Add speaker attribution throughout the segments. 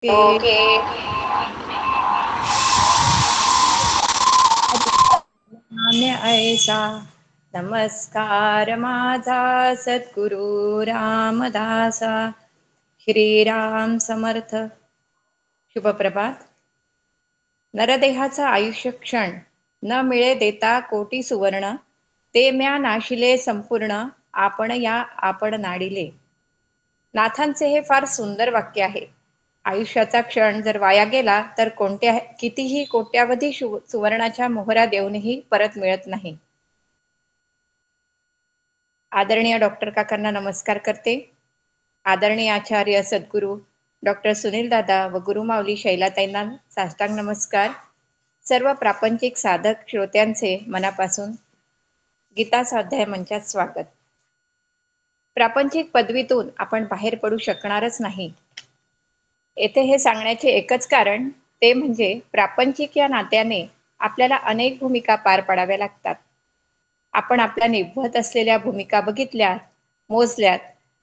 Speaker 1: Okay.
Speaker 2: नाम्य ऐसा नमस्कार माझा सद्गुरु रामदासा. श्रीराम समर्थ. शुभप्रभात. नरदेहाचा आयुष्य क्षण न मिळे देता कोटी सुवर्ण, ते म्या नाशिले संपूर्ण आपण नाडिले. नाथांचे हे फार सुंदर वाक्य आहे. आयुष्याचा क्षण जर वाया गेला तर कितीही कोट्यावधी सुवर्णाच्या मोहरा देऊनही परत मिळत नाही. आदरणीय डॉक्टर काकांना नमस्कार करते. आदरणीय आचार्य सद्गुरू डॉक्टर सुनील दादा व गुरुमाऊली शैलाताईंना साष्टांग नमस्कार. सर्व प्रापंचिक साधक श्रोत्यांचे मनापासून गीता स्वाध्याय मंचात स्वागत. प्रापंचिक पदवीतून आपण बाहेर पडू शकणारच नाही. येथे हे सांगण्याचे एकच कारण, ते म्हणजे प्रापंचिक या नात्याने आपल्याला अनेक भूमिका पार पाडाव्या लागतात. आपण आपल्या निभवत असलेल्या भूमिका बघितल्यात, मोजल्यात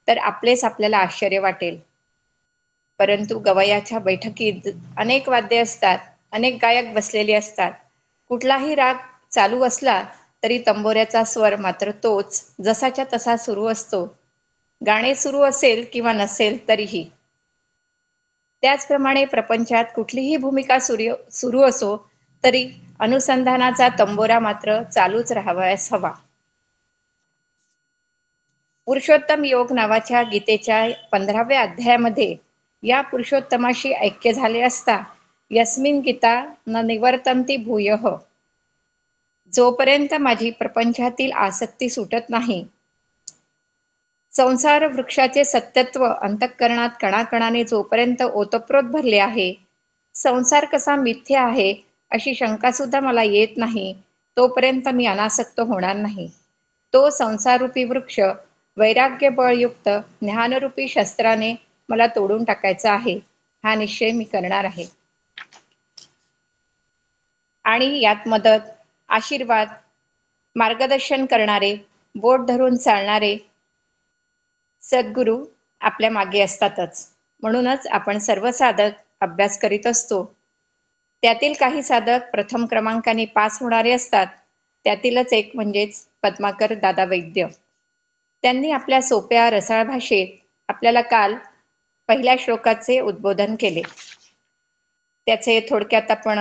Speaker 2: तर आपल्याला आश्चर्य वाटेल. परंतु गवयाच्या बैठकीत अनेक वाद्य असतात, अनेक गायक बसलेले असतात. कुठलाही राग चालू असला तरी तंबोऱ्याचा स्वर मात्र तोच जसाच्या तसा सुरू असतो. गाणे सुरू असेल किंवा नसेल तरीही. त्याचप्रमाणे प्रपंचात कुठलीही भूमिका सुरू असो तरी अनुसंधानाचा तंबोरा मात्र चालूच राहावयास हवा. पुरुषोत्तम योग नावाच्या गीतेच्या 15व्या अध्यायामध्ये या पुरुषोत्तमाशी ऐक्य झाले असता यस्मिन गीता न निवर्तन्ति भूयः, जोपर्यंत माझी प्रपंचातील आसक्ती सुटत नाही, संसार वृक्षाचे सत्यत्व अंतःकरणात कणाकणाने जोपर्यंत ओतप्रोत भरले आहे, संसार कसा मिथ्या आहे अशी शंका सुद्धा मला येत नाही, तोपर्यंत मी अनासक्त होणार नाही. तो संसारूपी वृक्ष वैराग्य बळयुक्त ज्ञानरूपी शस्त्राने मला तोडून टाकायचा आहे, हा निश्चय मी करणार आहे. आणि यात मदत, आशीर्वाद, मार्गदर्शन करणारे, बोट धरून चालणारे सद्गुरू आपल्या मागे असतातच. म्हणूनच आपण सर्व साधक अभ्यास करीत असतो. त्यातील काही साधक प्रथम क्रमांकाने पास होणारे असतात. त्यातीलच एक म्हणजेच पद्माकर दादा वैद्य. त्यांनी आपल्या सोप्या रसाळ भाषेत आपल्याला काल पहिल्या श्लोकाचे उद्बोधन केले. त्याचे थोडक्यात आपण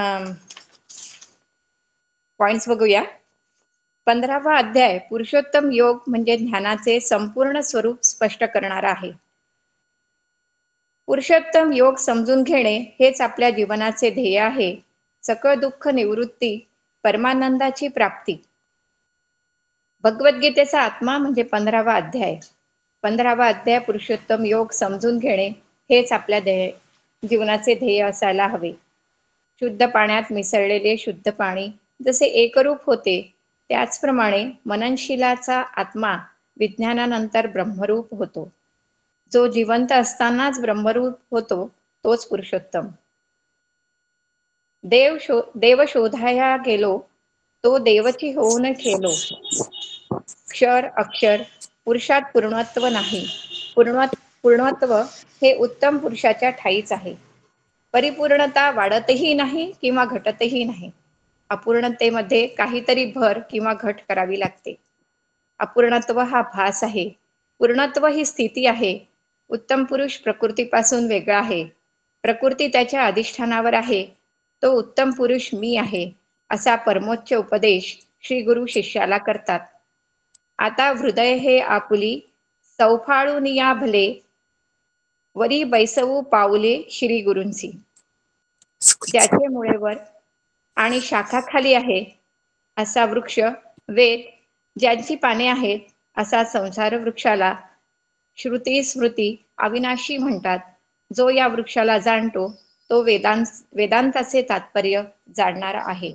Speaker 2: पॉइंट्स बघूया. 15वा अध्याय पुरुषोत्तम योग म्हणजे ज्ञानाचे संपूर्ण स्वरूप स्पष्ट करणारा आहे. पुरुषोत्तम योग समजून घेणे हेच आपल्या जीवनाचे ध्येय आहे. सकळ दुःख निवृत्ती, परमानंदाची प्राप्ती. भगवद्गीतेचा आत्मा म्हणजे 15वा अध्याय. 15वा अध्याय पुरुषोत्तम योग समजून घेणे हेच आपल्या जीवनाचे ध्येय असायला हवे. शुद्ध पाण्यात मिसळलेले शुद्ध पाणी जसे एकरूप होते, त्याचप्रमाणे मननशिलाचा आत्मा विज्ञानानंतर ब्रह्मरूप होतो. जो जिवंत असतानाच ब्रह्मरूप होतो तोच पुरुषोत्तम. देव शोधाया गेलो, तो देवची होऊन खेलो. क्षर अक्षर पुरुषात पूर्णत्व नाही. पूर्णत्व हे उत्तम पुरुषाच्या ठाईच आहे. परिपूर्णता वाढतही नाही किंवा घटतही नाही. अपूर्णतेमध्ये काहीतरी भर किंवा घट करावी लागते. अपूर्णत्व हा भास आहे. पूर्णत्व ही स्थिती आहे. उत्तम पुरुष प्रकृतीपासून वेगळा आहे. प्रकृती त्याच्या अधिष्ठानावर आहे. तो उत्तम पुरुष मी आहे, असा परमोच्च उपदेश श्री गुरु शिष्याला करतात. आता हृदय हे आपुली सौफाळूनिया भले, वरी बैसवू पाऊले श्री गुरूंची. ज्याचे मुळेवर आणि शाखा खाली आहे असा वृक्ष वेद, ज्यांची पाने आहेत असा संसार वृक्षाला श्रुती स्मृती अविनाशी म्हणतात. जो या वृक्षाला जाणतो तो वेदांताचे तात्पर्य जाणणारा आहे.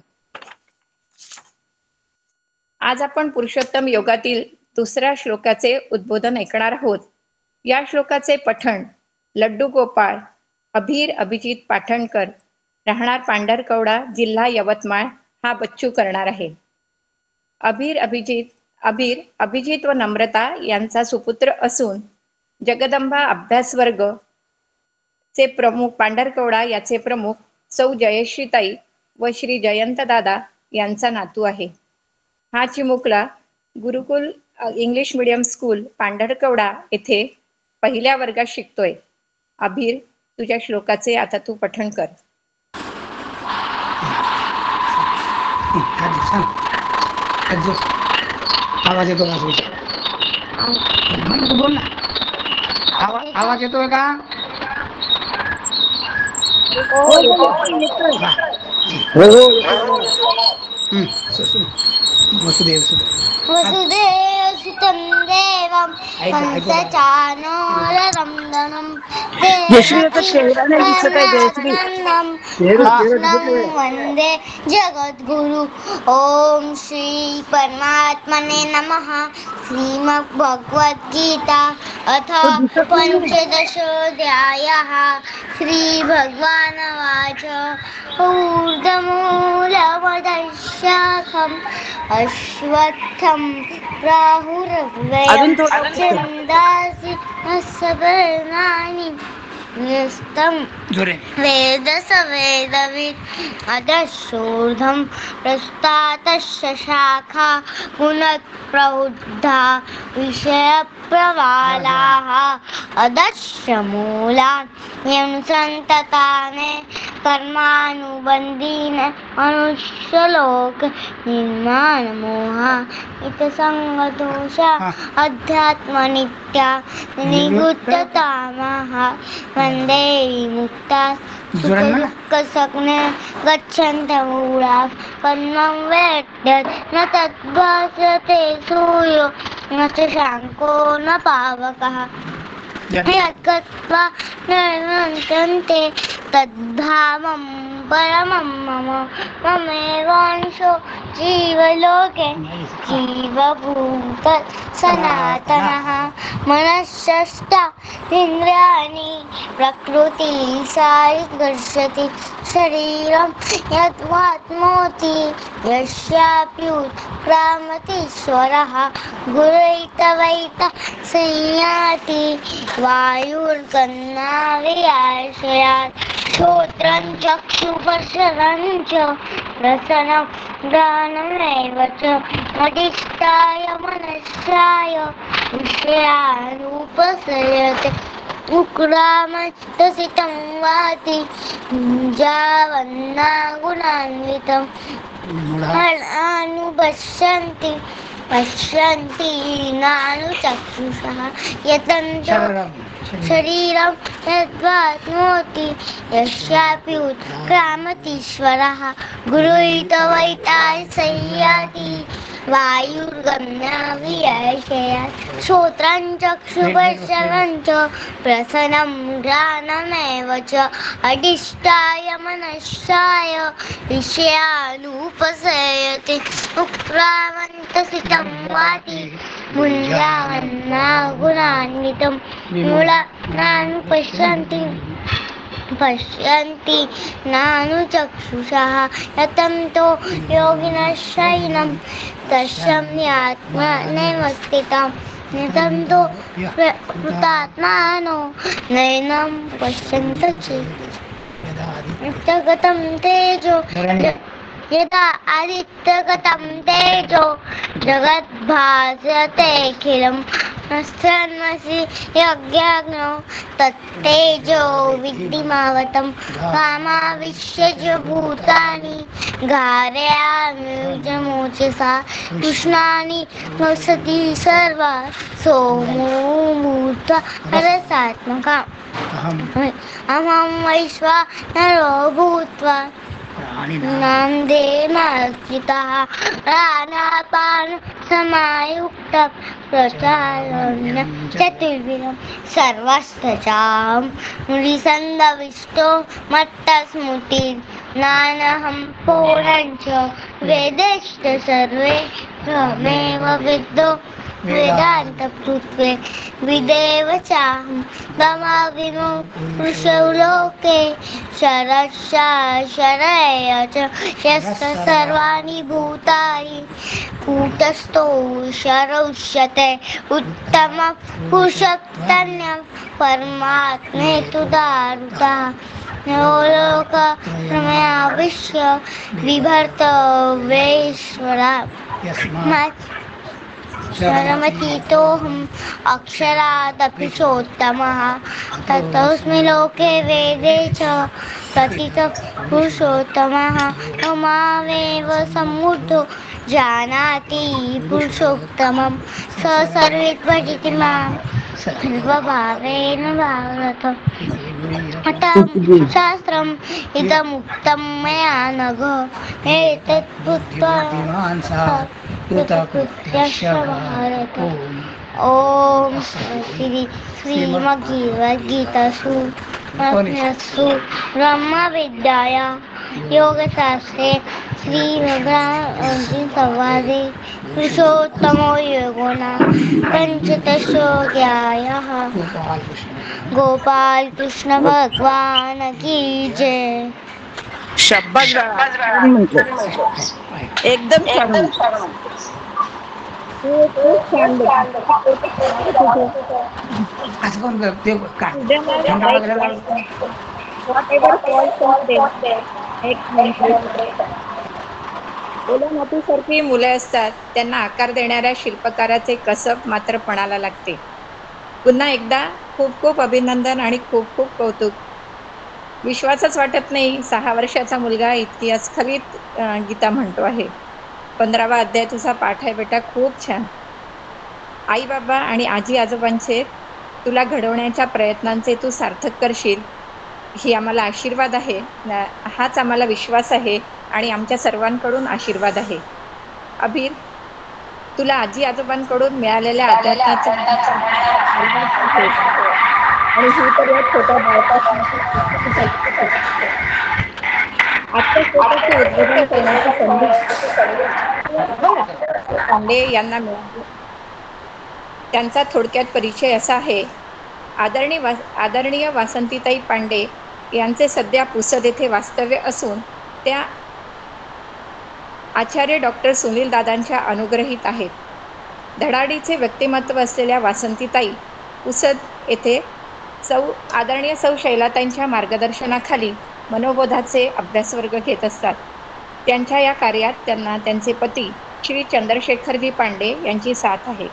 Speaker 2: आज आपण पुरुषोत्तम योगातील दुसऱ्या श्लोकाचे उद्बोधन ऐकणार आहोत. या श्लोकाचे पठण लड्डू गोपाळ, अभीर अभिजित पाठणकर, राहणार पांढरकवडा, जिल्हा यवतमाळ हा बच्चू करणार आहे. अभीर अभिजित व नम्रता यांचा सुपुत्र असून जगदंबा अभ्यास वर्ग चे प्रमुख पांढरकवडा याचे प्रमुख सौ जयश्रीताई व श्री जयंतदादा यांचा नातू आहे. हा चिमुकला गुरुकुल इंग्लिश मीडियम स्कूल पांढरकवडा येथे पहिल्या वर्गात शिकतोय. अभिर, तुझ्या श्लोकाचे आता तू पठण कर.
Speaker 1: आवाज येतो बोल ना. आवाज येतोय का? वसुदेव
Speaker 3: सुतं देवं कंसचानूररंदनं वंदे जगद्गुरु. ओम श्री परमात्मने नमः. श्रीमद्भगवद्गीता अथ पंचदशोऽध्यायः. श्री भगवानुवाच ऊर्ध्वमूलमधःशाखम् अश्वत्थं प्राहुरव्ययम् छन्दांसि पर्णानि न्यस्तं वेदस वेदवित् अधश्चोर्ध्वं प्रस्तातस्य शाखा गुणप्रबुद्धा विषयप्रवालाः अधश्च मूलान् यंसन्तताने कर्मानुबन्धीन मनुष्यलोक निर्माणमोहा इतसङ्गदोषा अध्यात्मनित्या निगुप्ततामः वन्दे विमुक्ता सुखदुःखसज्ञे गच्छन्तमूढाः पद्मं वेद्यत् न तद्भासते सूर्यो न च शाङ्को न पावकः यद्गत्वा नयन्ते तद्धामं परमं मम ममेवांशो जीवलोके जीवभूत सनातनः. मनश्चष्ट इन्द्रियाणि प्रकृति सायुर्गच्छति शरीरं यद्वात्मोति यस्याप्युत्क्रामतीश्वरः गुरुैतवैत संयाति वायुर्गन्नावियाशयात् श्रोत्रं चक्षुस्पर्शनं च रसनं घ्राणमेव च अधिष्ठाय मनश्चाय विषयानुपसेयते उक्रामस्तसितं वाति जावन्नागुणान्वितं फलानुपश्यन्ति पश्यन्ति नानुचक्षुषः यतन्तो शरीरं यद्वाप्नोति यस्यापि उत्क्रामतीश्वरः गुरुैतवैताय संयाति वायुर्गम्यवियाशयात् श्रोत्रं चक्षुस्पर्शनं च रसनं घ्राणमेव च अधिष्ठाय मनश्चाय विषयानुपसेयते उक्रामन्तसितं वाति मुञ्जावन्नागुणान्वितं मूलानानुपश्यन्ति पश्यन्ति नानुचक्षुषः यतन्तो योगिनः शयनं तस्यात्मनेवस्थितं नितन्तो कृतात्मानो नैनं पश्यन्ति चित्तगतं तेजो यदा आदित्यगतं तेजो जगद्भासतेऽखिलं नश्यन्मसि यज्ञाग्नौ तत्तेजो विद्धिमावतं कामाविश्य च भूतानि धारयाम्युजमोचसा कृष्णानि वसति सर्वा सोमो मूर्धा रसात्मका अहं वैश्वानरो भूत्वा नामदेवार्चितः प्राणापान समायुक्त प्रचारण्य चतुर्विधं सर्वस्तचां मुनिसन्दविष्टो मत्तस्मृति नानहं पूर्णञ्च वेदैश्च सर्वे त्वमेव विद्दो वेदान्तकृत्वे विदेव चाहं ममाविमो पुरुषौ लोके शरय च यस्य सर्वाणि भूतानि कूटस्थो शरौष्यते उत्तमं पुरुषोत्तमं परमात्मेतु दारुता लोक प्रमेयाविश्य विभर्त वैश्वरा शरमतीतोऽहम् अक्षरादपि चोत्तमः ततोऽस्मि लोके वेदे च प्रतितः पुरुषोत्तमः मामेव सम्मुद्धो जानाति पुरुषोत्तमं स सर्वेत्वजिति मां सर्वभावेन भारत शास्त्रम् इदमुक्तं मया नघ एतत् भूत्वा कृतकृत्यश्च भारत ॐ श्रीमद्भगवद्गीतासु उपनिषत्सु ब्रह्मविद्याया योगशास्त्रे श्रीभगवान् पुरुषोत्तमो योगो नाम पञ्चदशोऽध्यायः। गोपाल कृष्ण भगवान की जय।
Speaker 2: शब्बास बाळा, छान म्हटलं. एकदम छान म्हटलं. खूप छान बोलली.
Speaker 1: असं कोण ते काय
Speaker 2: Children are
Speaker 1: थंडावा
Speaker 2: like
Speaker 1: गेला
Speaker 2: whatever falls on them. एक म्हणजे ओल्यामातीसारखी मुले असतात, त्यांना आकार देणाऱ्या शिल्पकाराचे कसब मात्र पणाला लागते. पुन्हा एकदा खूप खूप अभिनंदन आणि खूप खूप कौतुक. विश्वासच वाटत नाही 6 वर्षाचा मुलगा इतकी अस्खलित गीता म्हणतो आहे. 15वा अध्याय तुझा पाठ आहे बेटा, खूप छान. आई बाबा आणि आजी आजोबांचे तुला घडवण्याच्या प्रयत्नांचे तू सार्थक करशील ही आम्हाला आशीर्वाद आहे. हाच आम्हाला विश्वास आहे आणि आमच्या सर्वांकडून आशीर्वाद आहे. अभिर, तुला आजी आजोबांकडून मिळालेल्या अध्यात्माचे आणि ही तर या छोट्या बाळकाची आजच्या श्लोकाचे उद्बोधन करण्याची संधी पांडे यांना मिळाली. त्यांचा थोडक्यात परिचय असा आहे. आदरणीय वासंतीताई पांडे यांचे सध्या पुसद येथे वास्तव्य असून त्या आचार्य डॉक्टर सुनील दादांच्या अनुग्रहित आहेत. धडाडीचे व्यक्तिमत्व असलेल्या वासंतीताई पुसद येथे आदरणीय सौ शैलाताईंच्या मार्गदर्शनाखाली मनोबोधाचे अभ्यासवर्ग घेत असतात. त्यांच्या या कार्यात त्यांना त्यांचे पती श्री चंद्रशेखरजी पांडे यांची साथ आहे.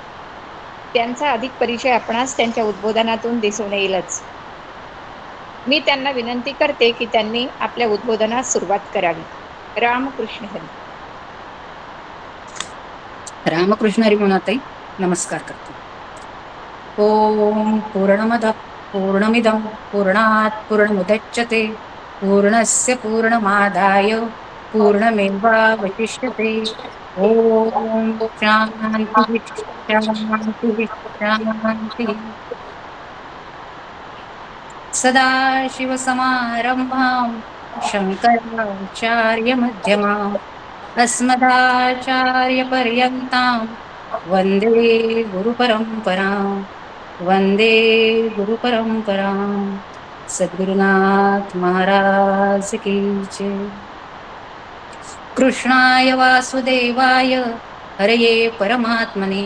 Speaker 2: त्यांचा अधिक परिचय आपणास त्यांच्या उद्बोधनातून दिसून येईलच. मी त्यांना विनंती करते की त्यांनी आपल्या उद्बोधनास सुरुवात करावी. रामकृष्ण हरी.
Speaker 4: रामकृष्ण हरी म्हणताई नमस्कार करतो. ओम पूर्णमद पूर्णमिदं पूर्णात् पूर्णमुदच्यते पूर्णस्य पूर्णमादाय पूर्णमेवावशिष्यते. ओम शांती शांती शांती. सदाशिवसमारंभां शङ्कराचार्यमध्यमाम् अस्मदाचार्यपर्यन्तां वन्दे गुरुपरम्परां वन्दे गुरुपरम्परां. सद्गुरुनाथ महाराज की जय. कृष्णाय वासुदेवाय हरये परमात्मने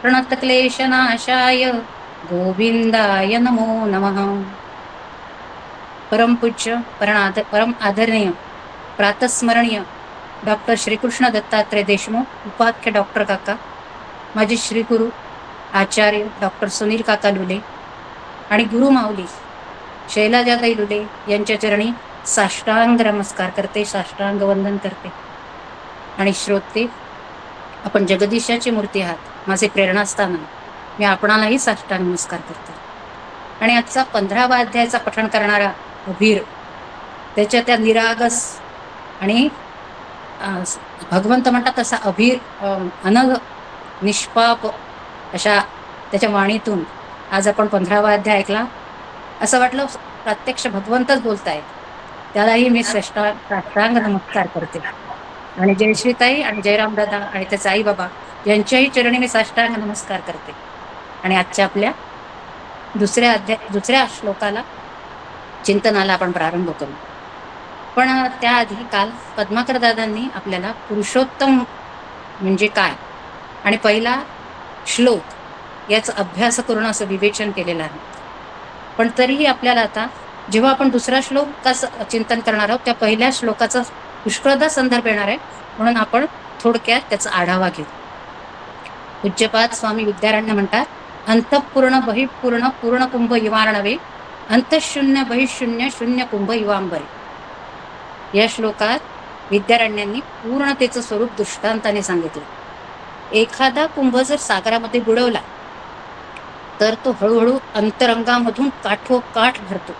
Speaker 4: प्रणतक्लेशनाशाय गोविंदाय नमो नमः. परमपूज्य परम आदरणीय प्रातस्मरणीय डॉक्टर श्रीकृष्ण दत्तात्रय देशमुख उपाख्य डॉक्टर काका, माझे श्रीगुरु आचार्य डॉक्टर सुनील काका लुले आणि गुरुमाऊली शैलाजाताई लुले यांच्या चरणी साष्टांग नमस्कार करते, साष्टांग वंदन करते. आणि श्रोते, आपण जगदीशाची मूर्ती आहात, माझे प्रेरणास्थान आहे. मी आपणालाही साष्टांग नमस्कार करते. आणि आजचा 15वा अध्यायाचा पठण करणारा अभीर, त्याच्या त्या निरागस आणि भगवंत म्हणतात तसा अभीर अनघ निष्पाप अशा त्याच्या वाणीतून आज आपण 15वा अध्याय ऐकला. असं वाटलं प्रत्यक्ष भगवंतच बोलतायत. त्यालाही मी साष्टांग नमस्कार करते. आणि जयश्रीताई आणि जयराम दादा आणि त्याचे आई बाबा यांच्याही चरणी मी साष्टांग नमस्कार करते. आणि आजच्या आपल्या दुसऱ्या श्लोकाला चिंतनाला आपण प्रारंभ करू. पण त्याआधी काल पद्माकर दादांनी आपल्याला पुरुषोत्तम म्हणजे काय आणि पहिला श्लोक याचा अभ्यास करून असं विवेचन केलेलं आहे. पण तरीही आपल्याला आता जेव्हा आपण दुसरा श्लोकाचं चिंतन करणार आहोत त्या पहिल्या श्लोकाचा पुष्कळदा संदर्भ येणार आहे, म्हणून आपण थोडक्यात त्याचा आढावा घेऊ. पूज्यपाद स्वामी विद्यारण्य म्हणतात, अंतःपूर्ण बहिःपूर्ण पूर्ण कुंभ इवार्णवे, अंतःशून्य बहिःशून्य शून्य कुंभ इवांबरे. या श्लोकात विद्यारण्यांनी पूर्णतेचं स्वरूप दृष्टांताने सांगितलं. एखादा कुंभ जर सागरामध्ये बुडवला तर तो हळूहळू अंतरंगामधून काठोकाठ भरतो.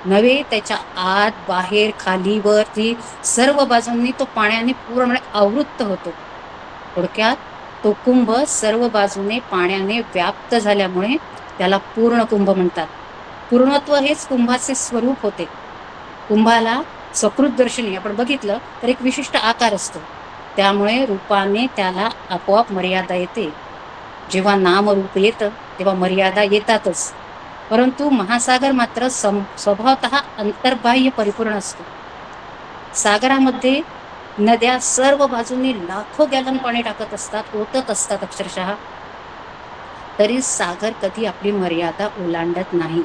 Speaker 4: नव्हे त्याच्या आत बाहेर खाली वरती सर्व बाजूंनी तो पाण्याने पूर्णपणे आवृत्त होतो. थोडक्यात तो कुंभ सर्व बाजूने पाण्याने व्याप्त झाल्यामुळे त्याला पूर्ण कुंभ म्हणतात. पूर्णत्व हेच कुंभाचे स्वरूप होते. कुंभाला सकृतदर्शनी आपण बघितलं तर एक विशिष्ट आकार असतो, त्यामुळे रूपाने त्याला आपोआप मर्यादा येते. जेव्हा नामरूप येतं तेव्हा मर्यादा येतातच, परंतु महासागर मात्र स्वभावतः अंतर्बाह्य परिपूर्ण असतो. सागरामध्ये नद्या सर्व बाजूंनी लाखो गॅलन पाणी टाकत असतात, ओतत असतात अक्षरशः, तरी सागर कधी आपली मर्यादा ओलांडत नाही.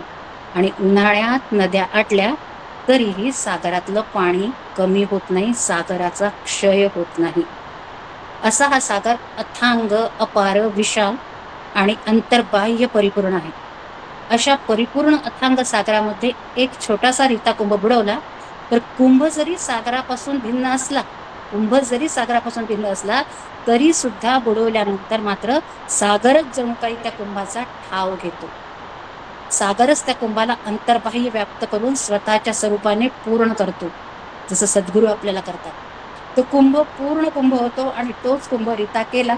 Speaker 4: आणि उन्हाळ्यात नद्या आटल्या तरीही सागरातलं पाणी कमी होत नाही, सागराचा क्षय होत नाही. असा हा सागर अथांग, अपार, विशाल आणि अंतर्बाह्य परिपूर्ण आहे. अशा परिपूर्ण अथांग सागरामध्ये एक छोटासा रीता कुंभ बुडवला तर कुंभ जरी सागरापासून भिन्न असला तरी सुद्धा बुडवल्यानंतर मात्र सागरच जणू काही त्या कुंभाचा ठाव घेतो. सागरच त्या कुंभाला अंतर्बाह्य व्याप्त करून स्वतःच्या स्वरूपाने पूर्ण करतो, जसं सद्गुरू आपल्याला करतात. तो कुंभ पूर्ण कुंभ होतो आणि तोच कुंभ रीता केला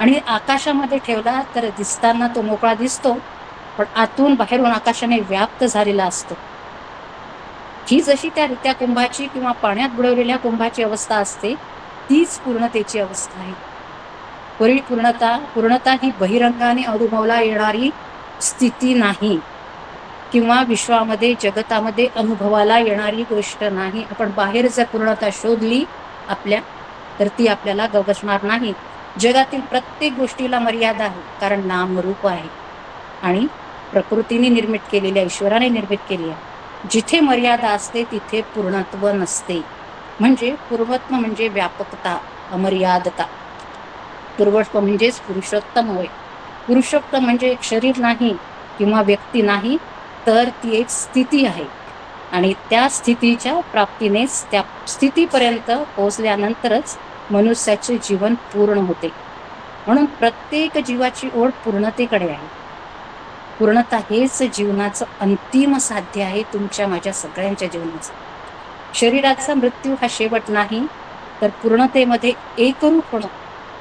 Speaker 4: आणि आकाशामध्ये ठेवला तर दिसताना तो मोकळा दिसतो, पण आतून बाहेरून आकाशाने व्याप्त झालेला असतो. ही जशी त्या रित्या कुंभाची किंवा पाण्यात बुडवलेल्या कुंभाची अवस्था असते, तीच पूर्णतेची अवस्था आहे. पूर्णता ही बहिरंगाने अनुभवला येणारी स्थिती नाही किंवा विश्वामध्ये जगतामध्ये अनुभवाला येणारी गोष्ट नाही. आपण बाहेर जर पूर्णता शोधली आपल्या तर ती आपल्याला गवसणार नाही. जगातील प्रत्येक गोष्टीला मर्यादा आहे, कारण नामरूप आहे आणि प्रकृतीने निर्मित केलेल्या, ईश्वराने निर्मित केली आहे. जिथे मर्यादा असते तिथे पूर्णत्व नसते. म्हणजे पूर्णत्व म्हणजे व्यापकता, अमर्यादता. पूर्वत्व म्हणजेच पुरुषोत्तम होय. पुरुषोत्तम म्हणजे एक शरीर नाही किंवा व्यक्ती नाही, तर ती एक स्थिती आहे आणि त्या स्थितीच्या प्राप्तीनेच, त्या स्थितीपर्यंत पोहोचल्यानंतरच मनुष्याचे जीवन पूर्ण होते. म्हणून प्रत्येक जीवाची ओढ पूर्णतेकडे आहे. पूर्णता हेच जीवनाचं अंतिम साध्य आहे, तुमच्या माझ्या सगळ्यांच्या जीवनाचं. शरीराचा मृत्यू हा शेवट नाही, तर पूर्णतेमध्ये एकरूप होणं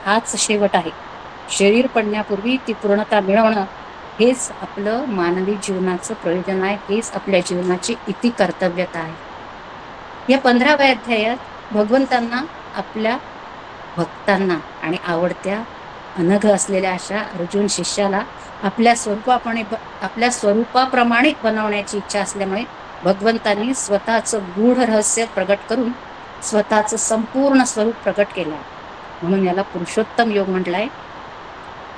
Speaker 4: हाच शेवट आहे. शरीर पडण्यापूर्वी ती पूर्णता मिळवणं हेच आपलं मानवी जीवनाचं प्रयोजन आहे, हेच आपल्या जीवनाची इति कर्तव्यता आहे. या 15व्या अध्यायात भगवंतांना आपल्या भक्तांना आणि आवडत्या अनघ असलेल्या अशा अर्जुन शिष्याला आपल्या स्वरूपाप्रमाणे बनवण्याची इच्छा असल्यामुळे भगवंतांनी स्वतःचं गूढ रहस्य प्रगट करून स्वतःचं संपूर्ण स्वरूप प्रगट केलं आहे. म्हणून याला पुरुषोत्तम योग म्हटलंय.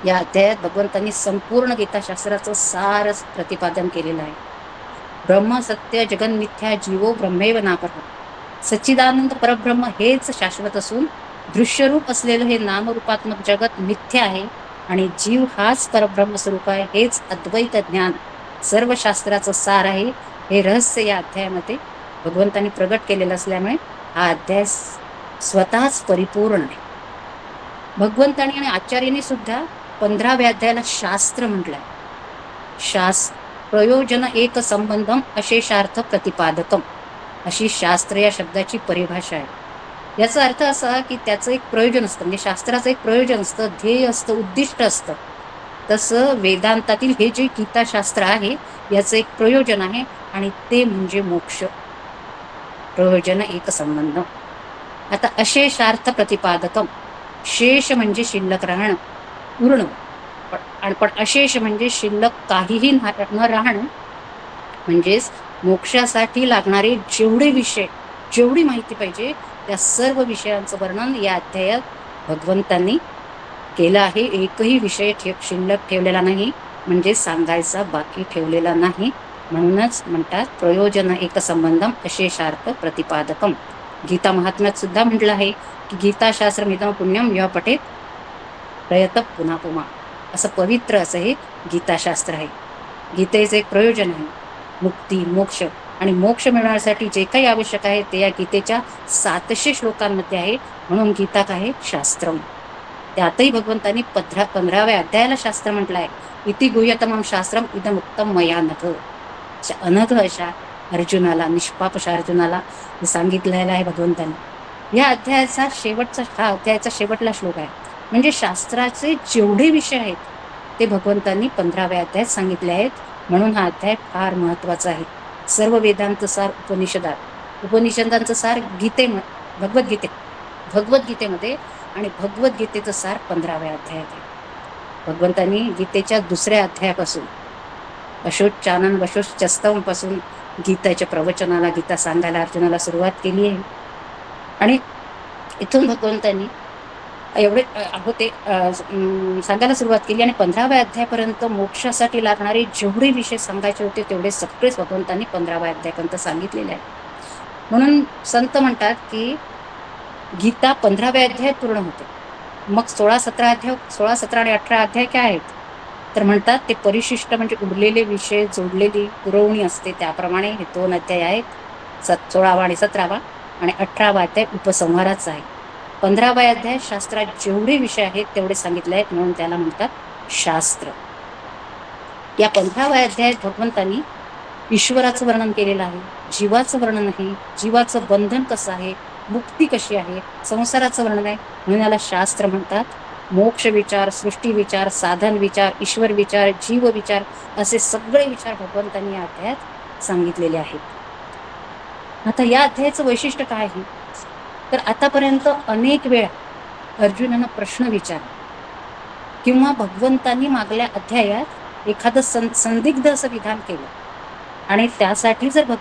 Speaker 4: या अध्यायात भगवंतांनी संपूर्ण गीताशास्त्राचं सारच प्रतिपादन केलेलं आहे. ब्रह्म सत्य जगन्मिथ्या जीवो ब्रह्मेव नापरः. सच्चिदानंद परब्रह्म हेच शाश्वत असून दृश्यरूप असलेलं हे नामरूपात्मक जगत मिथ्या आहे आणि जीव हाच परब्रह्म स्वरूप आहे. हेच अद्वैत ज्ञान सर्व शास्त्राचं सार आहे. हे रहस्य या अध्यायामध्ये भगवंतांनी प्रगट केलेलं असल्यामुळे हा अध्याय स्वतःच परिपूर्ण आहे. भगवंतांनी आणि आचार्यांनी सुद्धा 15व्या अध्यायाला शास्त्र म्हटलंय. प्रयोजन एक संबंधम अशेषार्थ प्रतिपादकम अशी शास्त्र या शब्दाची परिभाषा आहे. याचा अर्थ असा की त्याचं एक प्रयोजन असतं, म्हणजे शास्त्राचं एक प्रयोजन असतं, ध्येय असतं, उद्दिष्ट असतं. तसं वेदांतातील हे जे गीताशास्त्र आहे याचं एक प्रयोजन आहे आणि ते म्हणजे मोक्ष. प्रयोजन एक संबंध. आता अशेषार्थ प्रतिपादकम, शेष म्हणजे शिल्लक राहणं, पूर्ण, पण अशेष म्हणजे शिल्लक काहीही न राहणं. म्हणजेच मोक्षासाठी लागणारे जेवढे विषय जेवढी माहिती पाहिजे त्या सर्व विषयांचं वर्णन या अध्यायात भगवंतांनी केलं आहे. एकही विषय शिल्लक ठेवलेला नाही, म्हणजे सांगायचा बाकी ठेवलेला नाही. म्हणूनच म्हणतात प्रयोजन एक संबंधम अशेषार्थ प्रतिपादकम. गीता महात्म्यात सुद्धा म्हटलं आहे की गीताशास्त्रमिदं पुण्यम यः पठेत प्रयत पुन्हा पुन्हा. असं पवित्र असं हे गीताशास्त्र आहे. गीतेचं एक प्रयोजन आहे, मुक्ती, मोक्ष. आणि मोक्ष मिळवण्यासाठी जे काही आवश्यक आहे ते या गीतेच्या 700 श्लोकांमध्ये आहे. म्हणून गीता काय आहे? शास्त्रम. त्यातही भगवंतांनी 15व्या अध्यायाला शास्त्र म्हटलं आहे. इति गुह्यतमं शास्त्रम इदमुक्तम मया नघ. अनघ अशा अर्जुनाला, निष्पाप अशा अर्जुनाला सांगितलेलं आहे भगवंतांनी. या अध्यायाचा हा अध्यायाचा शेवटला श्लोक आहे. म्हणजे शास्त्राचे जेवढे विषय आहेत ते भगवंतांनी 15व्या अध्यायात सांगितले आहेत. म्हणून हा अध्याय फार महत्वाचा आहे. सर्व वेदांत सार उपनिषदांचं सार भगवद्गीतेमध्ये आणि भगवद्गीतेचं सार 15व्या अध्यायात आहे. भगवंतांनी गीतेच्या 2ऱ्या अध्यायापासून अशोचानन वशोचस्तम पासून गीताच्या प्रवचनाला, गीता सांगायला अर्जुनाला सुरुवात केली आहे. आणि इथून भगवंतांनी एवढे होते सांगायला सुरुवात केली. आणि 15व्या अध्यायापर्यंत मोक्षासाठी लागणारे जेवढे विषय सांगायचे होते तेवढे सगळेच भगवंतांनी 15व्या अध्यायापर्यंत सांगितलेले आहे. म्हणून संत म्हणतात की गीता 15व्या अध्यायात पूर्ण होते. मग 16, 17 आणि 18 अध्याय काय आहेत? तर म्हणतात ते परिशिष्ट म्हणजे उरलेले विषय जोडलेली पुरवणी असते. त्याप्रमाणे हे 2 अध्याय आहेत, 16वा आणि 17वा. आणि 18वा अध्याय उपसंहाराचा आहे. 15वा अध्याय शास्त्रात जेवढे विषय आहेत तेवढे सांगितले आहेत, म्हणून त्याला म्हणतात शास्त्र. या 15व्या अध्यायात भगवंतांनी ईश्वराचं वर्णन केलेलं आहे, जीवाचं वर्णन आहे, जीवाचं बंधन कसं आहे, मुक्ती कशी आहे, संसाराचं वर्णन आहे. म्हणून याला शास्त्र म्हणतात. मोक्ष विचार, सृष्टी विचार, साधन विचार, ईश्वर विचार, जीव विचार असे सगळे विचार भगवंतांनी या अध्यायात सांगितलेले आहेत. आता या अध्यायाचं वैशिष्ट्य काय आहे? तर आतापर्यंत अनेक वेळा अर्जुनानं प्रश्न विचारला किंवा भगवंतांनी मागल्या अध्यायात एखादं संदिग्ध असं विधान केलं आणि त्यासाठी जर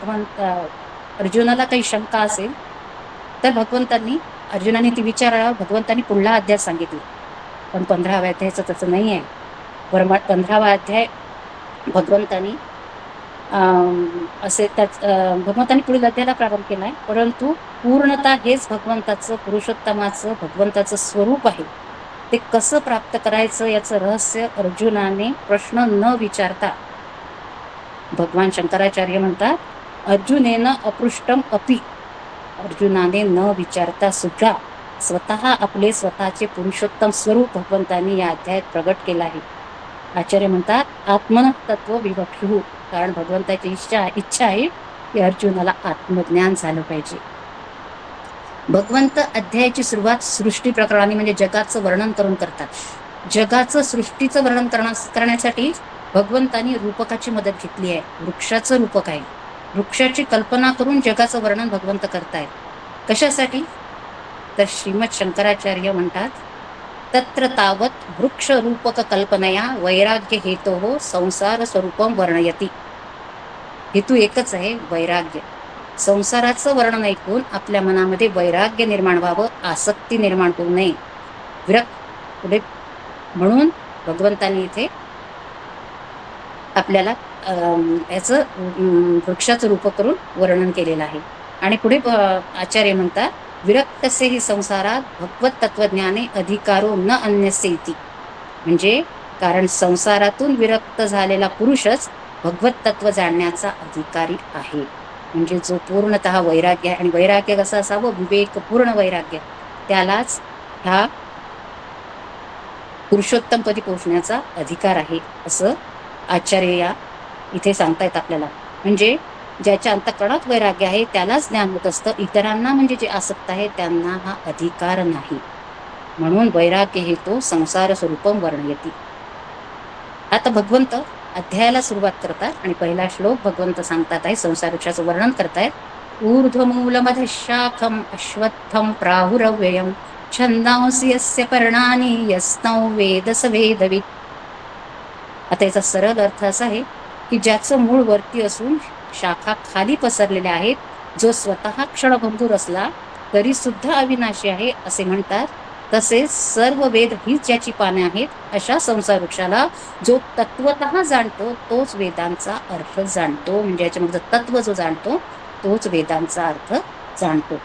Speaker 4: अर्जुनाला काही शंका असेल तर अर्जुनाने ती विचारायला भगवंतांनी पुढला अध्याय सांगितला. पण 15व्या अध्यायाचं तसं नाही आहे. 15वा अध्याय भगवंतांनी पुढील अध्यायाला प्रारंभ केला आहे. परंतु पूर्णतः हेच भगवंताचं स्वरूप आहे. ते कसं प्राप्त करायचं याचं रहस्य अर्जुनाने प्रश्न न विचारता, भगवान शंकराचार्य म्हणतात अर्जुनेन अपृष्टम अपि, अर्जुनाने न विचारता सुद्धा स्वतः आपले स्वतःचे पुरुषोत्तम स्वरूप भगवंतांनी या अध्यायात प्रगट केलं आहे. आचार्य म्हणतात आत्मन तत्व विवक्षु, कारण भगवंताची इच्छा आहे की अर्जुनाला आत्मज्ञान झालं पाहिजे. भगवंत अध्यायाची सुरुवात सृष्टी प्रकरणाने म्हणजे जगाचं वर्णन करून करतात. जगाचं सृष्टीचं वर्णन करण्यासाठी भगवंतांनी रूपकाची मदत घेतली आहे. वृक्षाचं रूपक आहे. वृक्षाची कल्पना करून जगाचं वर्णन भगवंत करतायत. कशासाठी? तर श्रीमद शंकराचार्य म्हणतात तत्र तावत वृक्ष रूपक कल्पनया वैराग्य हेतोः संसार स्वरूपम वर्णयति. हेतू एकच आहे, वैराग्य. संसाराचं वर्णन ऐकून आपल्या मनामध्ये वैराग्य निर्माण व्हावं, आसक्ती निर्माण होऊ नये, पुढे. म्हणून भगवंतांनी इथे आपल्याला याचं वृक्षाचं रूप करून वर्णन केलेलं आहे. आणि पुढे आचार्य म्हणतात विरक्तसे ही संसारात भगवत तत्वज्ञाने अधिकारो न अन्यस्य इति. म्हणजे कारण संसारातून विरक्त झालेला पुरुषच भगवत तत्व जाणण्याचा अधिकारी आहे. म्हणजे जो पूर्णतः वैराग्य आहे, आणि वैराग्य कसं असावं? विवेकपूर्ण वैराग्य. त्यालाच ह्या पुरुषोत्तमपदी पोहोचण्याचा अधिकार आहे, असं आचार्य या इथे सांगतायत आपल्याला. म्हणजे ज्याच्या अंतःकरणात वैराग्य आहे त्यालाच ज्ञान होत असतं. इतरांना म्हणजे जे आसक्त आहे त्यांना हा अधिकार नाही. म्हणून वैराग्य हेतू संसार स्वरूपम वर्णयति. आता भगवंत अध्यायाला सुरुवात करतात आणि पहिला श्लोक भगवंत सांगतात आहे, संसार वृक्षाचं वर्णन करतायत. ऊर्ध्वमूलमधः शाखम अश्वत्थम प्राहुरव्ययम छंदांसि यस्य पर्णानि यस्नौ वेद स वेदवित्. आता याचा सरळ अर्थ असा आहे की ज्याचं मूळ वरती असून शाखा खाली पसरलेल्या आहेत जो स्वतः क्षणभंगूर असला तरी सुद्धा अविनाशी आहे असे म्हणतात. तसेच सर्व वेद हीच ज्याची पाने आहेत अशा संसार वृक्षाला जो तत्वतः जाणतो तोच वेदांचा अर्थ जाणतो. म्हणजे याच्यामध्ये तत्व जो जाणतो तोच वेदांचा अर्थ जाणतो.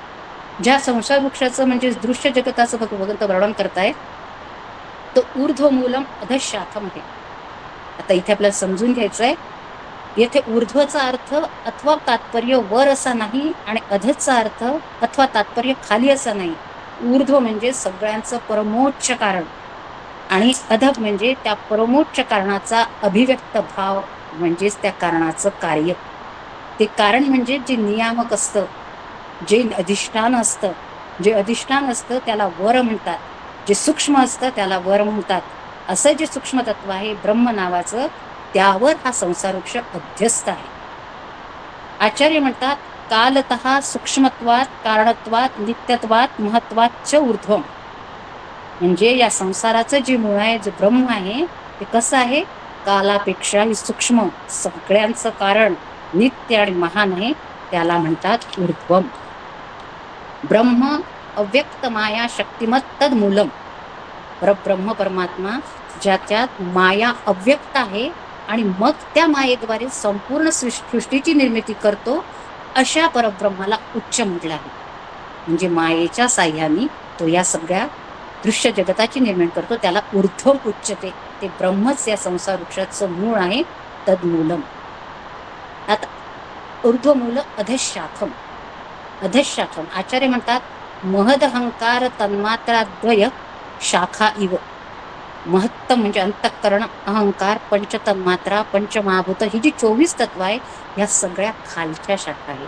Speaker 4: ज्या संसार वृक्षाचं म्हणजे दृश्य जगताचं भगवंत वर्णन करतायत तो ऊर्ध्वमूलम अधशाखम आहे. आता इथे आपल्याला समजून घ्यायचं आहे, येथे ऊर्ध्वचा अर्थ अथवा तात्पर्य वर असा नाही आणि अधचा अर्थ अथवा तात्पर्य खाली असा नाही. ऊर्ध्व म्हणजे सगळ्यांचं परमोच्च कारण आणि अधक म्हणजे त्या परमोच्च कारणाचा अभिव्यक्त भाव म्हणजेच त्या कारणाचं कार्य. ते कारण म्हणजे जे नियामक असतं, जे अधिष्ठान असतं, जे अधिष्ठान असतं त्याला वर म्हणतात, जे सूक्ष्म असतं त्याला वर म्हणतात. असं जे सूक्ष्म तत्व आहे ब्रह्म नावाचं त्यावर हा संसार वृक्ष अध्यस्त आहे. आचार्य म्हणतात कालतः सूक्ष्मत्वात कारणत्वात नित्यत्वात महत्वात च ऊर्ध्वम. म्हणजे या संसाराचं जे मूळ आहे जे ब्रह्म आहे ते कसं आहे, कालापेक्षाही सूक्ष्म, सगळ्यांचं कारण, नित्य आणि महान आहे, त्याला म्हणतात ऊर्ध्वम. ब्रह्म अव्यक्त माया शक्तिमत तद मूलम. परब्रह्म परमात्मा ज्याच्यात माया अव्यक्त आहे आणि मग त्या मायेद्वारे संपूर्ण सृष्टीची निर्मिती करतो अशा परब्रह्माला उच्च म्हटलं आहे. म्हणजे मायेच्या साह्याने तो या सगळ्या दृश्य जगताची निर्माण करतो, त्याला ऊर्ध्वम उच्चते. ते ब्रह्मच या संसार वृक्षाचं मूळ आहे, तद्मूलम. आता ऊर्ध्वमूल अधशाखम. अधशाखम आचार्य म्हणतात महदहंकार तन्मात्राद्वय शाखा इव. महत्तम म्हणजे अंतःकरण, अहंकार, पंचतन्मात्रा, पंचमहाभूत ही जी 24 तत्व आहे या सगळ्या खालच्या शाखा आहेत,